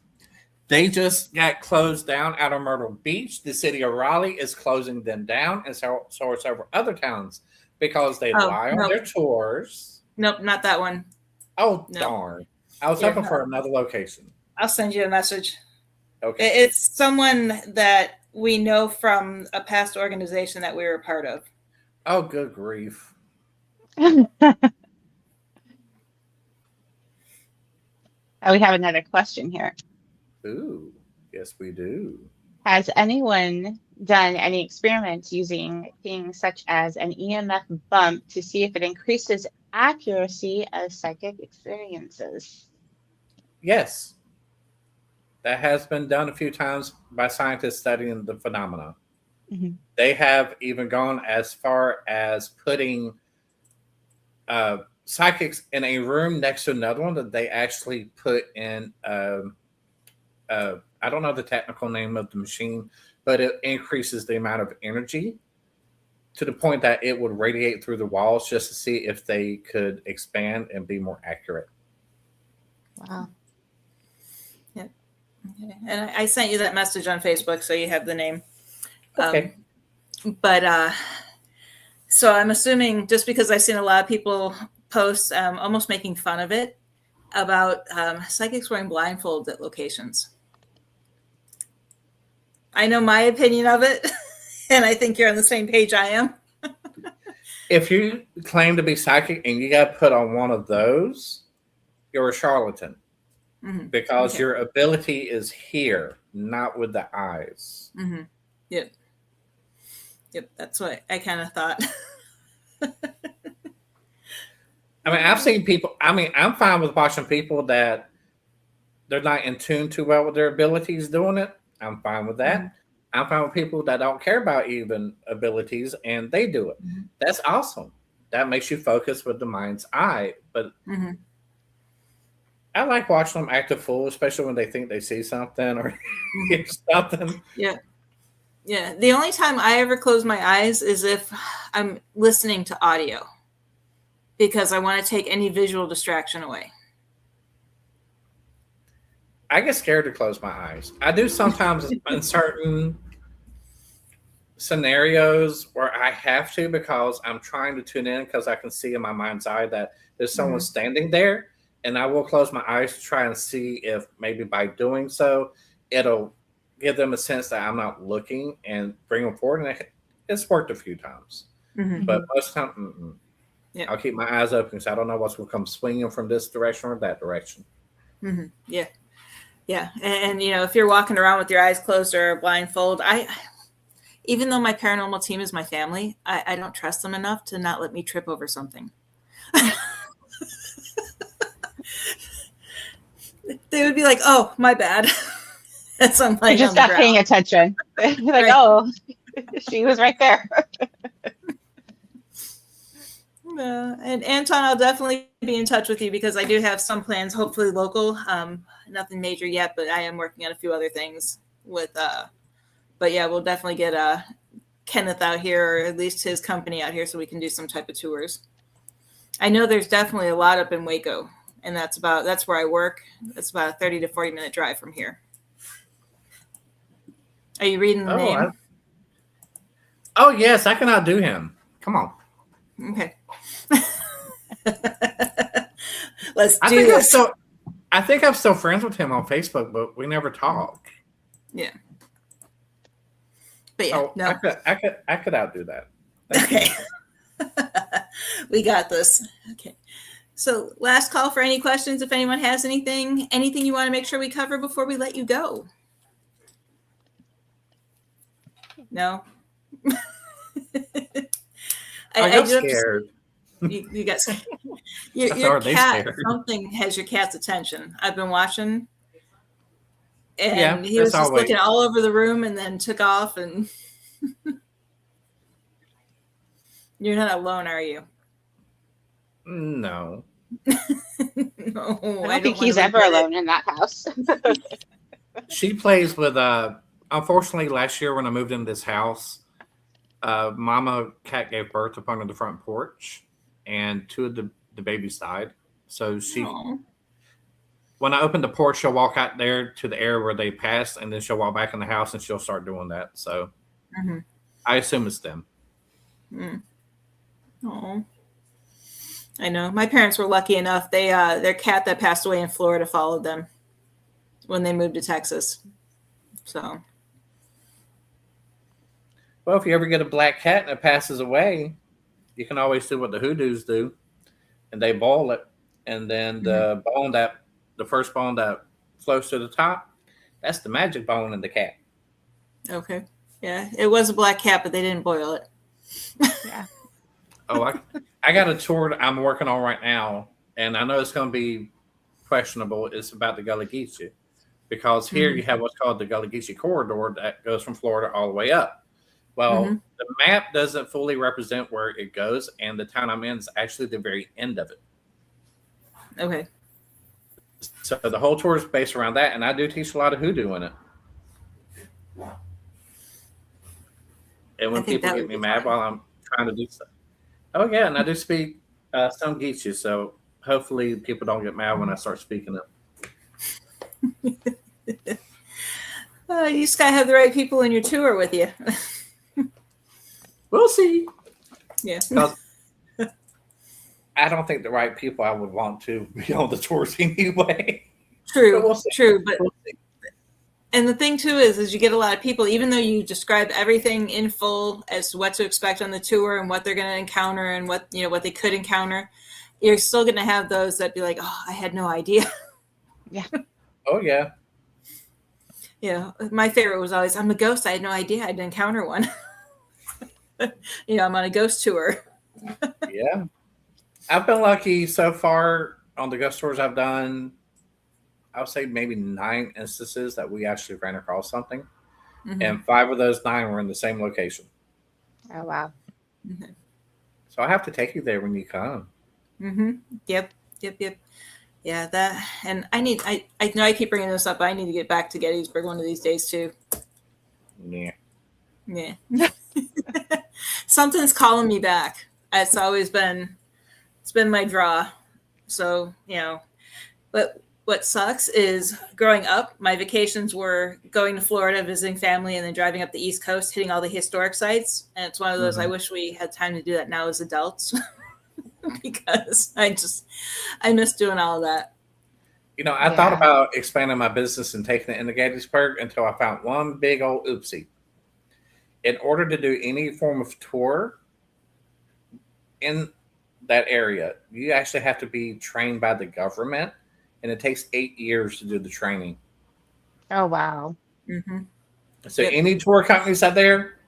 they just got closed down out of Myrtle Beach. The city of Raleigh is closing them down, and so are several other towns because they lie on their tours. Nope, not that one. Oh, darn. I was looking for another location. I'll send you a message. Okay. It's someone that we know from a past organization that we were a part of. Oh, good grief. We have another question here. Ooh, yes, we do. Has anyone done any experiments using things such as an EMF bump to see if it increases accuracy of psychic experiences? Yes. That has been done a few times by scientists studying the phenomena. Mm-hmm. They have even gone as far as putting psychics in a room next to another one that they actually put in I don't know the technical name of the machine, but it increases the amount of energy to the point that it would radiate through the walls just to see if they could expand and be more accurate. Wow. Yep. Okay. And I sent you that message on Facebook, so you have the name. Okay. So I'm assuming just because I've seen a lot of people post almost making fun of it about psychics wearing blindfolds at locations. I know my opinion of it, and I think you're on the same page I am. If you claim to be psychic and you got put on one of those, you're a charlatan. Mm-hmm. Because your ability is here, not with the eyes. Mm-hmm. Yep. That's what I kind of thought. I mean, I've seen people. I mean, I'm fine with watching people that they're not in tune too well with their abilities doing it. I'm fine with that. Mm-hmm. I'm fine with people that don't care about even abilities and they do it. Mm-hmm. That's awesome. That makes you focus with the mind's eye. But I like watching them act a fool, especially when they think they see something or hear something. Yeah. The only time I ever close my eyes is if I'm listening to audio because I want to take any visual distraction away. I get scared to close my eyes. I do sometimes in certain scenarios where I have to because I'm trying to tune in because I can see in my mind's eye that there's someone standing there, and I will close my eyes to try and see if maybe by doing so, it'll give them a sense that I'm not looking and bring them forward. And it's worked a few times, but most of the time, I'll keep my eyes open because I don't know what's going to come swinging from this direction or that direction. Yeah. And if you're walking around with your eyes closed or blindfold, even though my paranormal team is my family, I don't trust them enough to not let me trip over something. They would be like, "Oh, my bad." That's I'm You're just not paying attention. Like, right. Oh, she was right there. And Anton, I'll definitely be in touch with you because I do have some plans, hopefully local. Nothing major yet, but I am working on a few other things with. But yeah, we'll definitely get Kenneth out here, or at least his company out here, so we can do some type of tours. I know there's definitely a lot up in Waco, and that's where I work. It's about a 30 to 40 minute drive from here. Are you reading the name? Oh yes, I can outdo him. Come on. Okay. Let's do this. I think I'm still friends with him on Facebook, but we never talk. Yeah. But yeah, no. I could outdo that. Okay. We got this. Okay. So last call for any questions. If anyone has anything you want to make sure we cover before we let you go. No. I got scared. You got scared. Your cat, something has your cat's attention. I've been watching, and he was just looking all over the room and then took off. And you're not alone, are you? No. No, I don't think he's ever alone in that house. She plays with unfortunately last year when I moved into this house, Mama cat gave birth up under the front porch, and two of the the baby's died. So Aw. when I open the porch, she'll walk out there to the area where they passed, and then she'll walk back in the house and she'll start doing that. So Mhm. I assume it's them. Oh, I know. My parents were lucky enough. They their cat that passed away in Florida followed them when they moved to Texas. So Well, if you ever get a black cat and it passes away, you can always do what the hoodoos do, and they boil it, and then the first bone that floats to the top, that's the magic bone in the cat. okay, yeah, it was a black cat, but they didn't boil it. Yeah. Oh, I got a tour that I'm working on right now, and I know it's going to be questionable. It's about the Gullah Geechee, because here you have what's called the Gullah Geechee corridor that goes from Florida all the way up. Well, the map doesn't fully represent where it goes, and the town I'm in is actually the very end of it. Okay. So the whole tour is based around that, and I do teach a lot of hoodoo in it. And when people get me mad while I'm trying to do stuff. Oh, yeah, and I do speak some Geechee, so hopefully people don't get mad when I start speaking it. You just gotta have the right people in your tour with you. We'll see. Yeah. I don't think the right people I would want to be on the tours anyway. True, We'll true. But and the thing too is you get a lot of people, even though you describe everything in full as to what to expect on the tour and what they're going to encounter and what they could encounter, you're still going to have those that be like, "Oh, I had no idea." Yeah. Oh yeah. Yeah. My favorite was always, "I'm a ghost. I had no idea I'd encounter one." I'm on a ghost tour. Yeah. I've been lucky so far on the ghost tours I've done. I would say maybe 9 instances that we actually ran across something. And 5 of those 9 were in the same location. Oh, wow. So I have to take you there when you come. Yep. Yeah, that, and I know I keep bringing this up, but I need to get back to Gettysburg one of these days too. Yeah. Something's calling me back. It's been my draw. So, but what sucks is growing up, my vacations were going to Florida, visiting family, and then driving up the East Coast, hitting all the historic sites. And it's one of those, I wish we had time to do that now as adults because I miss doing all of that. I thought about expanding my business and taking it into Gettysburg until I found one big old oopsie. In order to do any form of tour in that area, you actually have to be trained by the government, and it takes 8 years to do the training. Oh, wow. So any tour companies out there,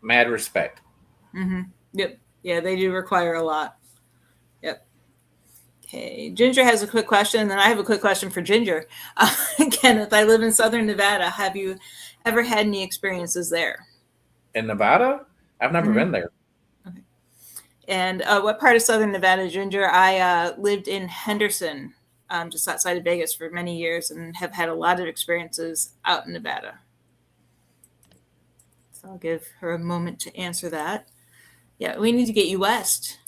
mad respect. Yep. Yeah, they do require a lot. Yep. Okay. Ginger has a quick question, and then I have a quick question for Ginger. Kenneth, I live in Southern Nevada. Have you ever had any experiences there? In Nevada? I've never been there. Okay. And what part of Southern Nevada, Ginger? I lived in Henderson, just outside of Vegas for many years, and have had a lot of experiences out in Nevada. So I'll give her a moment to answer that. Yeah, we need to get you west.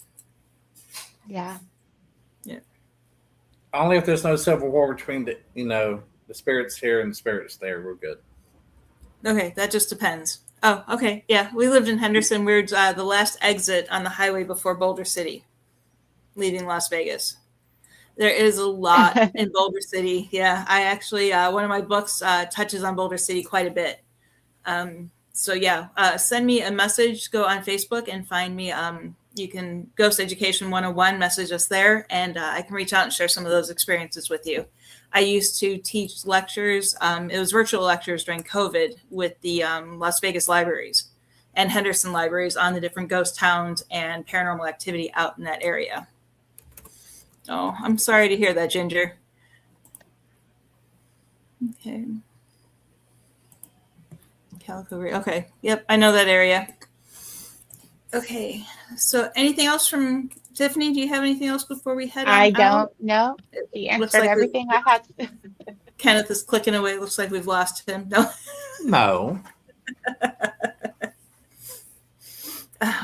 Yeah. Only if there's no civil war between the spirits here and the spirits there, we're good. Okay, that just depends. Oh, okay. Yeah, we lived in Henderson. We're the last exit on the highway before Boulder City, leaving Las Vegas. There is a lot in Boulder City. Yeah, I actually, one of my books touches on Boulder City quite a bit. So yeah, send me a message, go on Facebook and find me. You can Ghost Education 101, message us there, and I can reach out and share some of those experiences with you. I used to teach lectures. It was virtual lectures during COVID with the Las Vegas libraries and Henderson libraries on the different ghost towns and paranormal activity out in that area. Oh, I'm sorry to hear that, Ginger. Okay. Calico. Okay. Yep, I know that area. Okay. So anything else from Tiffany? Do you have anything else before we head on? I don't know. He Looks answered like everything I had. Kenneth is clicking away. Looks like we've lost him. No. No.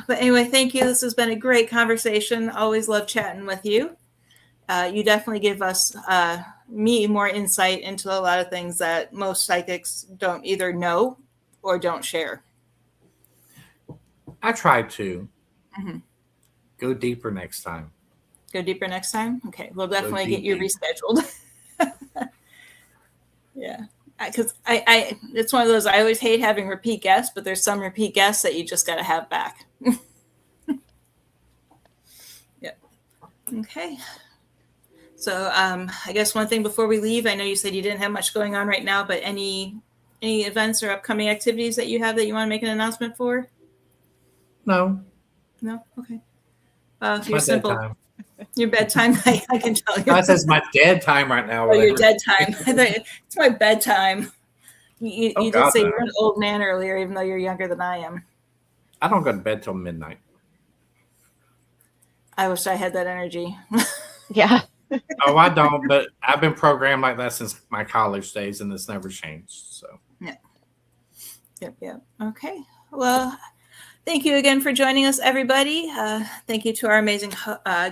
But anyway, thank you. This has been a great conversation. Always love chatting with you. You definitely give us me more insight into a lot of things that most psychics don't either know or don't share. I tried to Mm-hmm. go deeper next time. Go deeper next time. Okay, we'll definitely get you rescheduled. Yeah, because I it's one of those, I always hate having repeat guests, but there's some repeat guests that you just got to have back. Yeah. Okay. So I guess one thing before we leave, I know you said you didn't have much going on right now, but any events or upcoming activities that you have that you want to make an announcement for? No. No? Okay. It's You're my simple. bedtime. Your bedtime, I can tell you. It says my dead time right now. Oh, your dead time. I thought, it's my bedtime. You did say you're an old man earlier, even though you're younger than I am. I don't go to bed till midnight. I wish I had that energy. Yeah. Oh, I don't, but I've been programmed like that since my college days, and it's never changed. So, Yep. Okay. Well, thank you again for joining us, everybody. Thank you to our amazing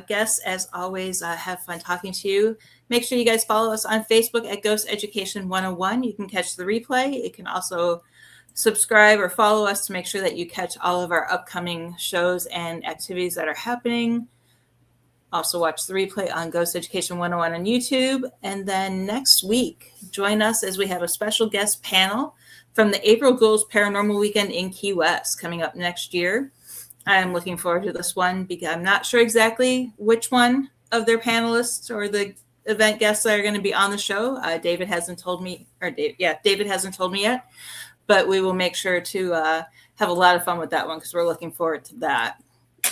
guests. As always, have fun talking to you. Make sure you guys follow us on Facebook at Ghost Education 101. You can catch the replay. You can also subscribe or follow us to make sure that you catch all of our upcoming shows and activities that are happening. Also watch the replay on Ghost Education 101 on YouTube. And then next week, join us as we have a special guest panel from the April Ghouls Paranormal Weekend in Key West coming up next year. I'm looking forward to this one because I'm not sure exactly which one of their panelists or the event guests that are going to be on the show. David hasn't told me, David hasn't told me yet, but we will make sure to have a lot of fun with that one because we're looking forward to that.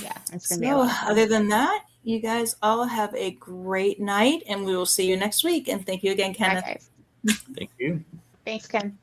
Yeah, it's going to be a lot of fun. Other than that, you guys all have a great night, and we will see you next week. And thank you again, Kenneth. Bye, guys. thank you. Thanks, Ken.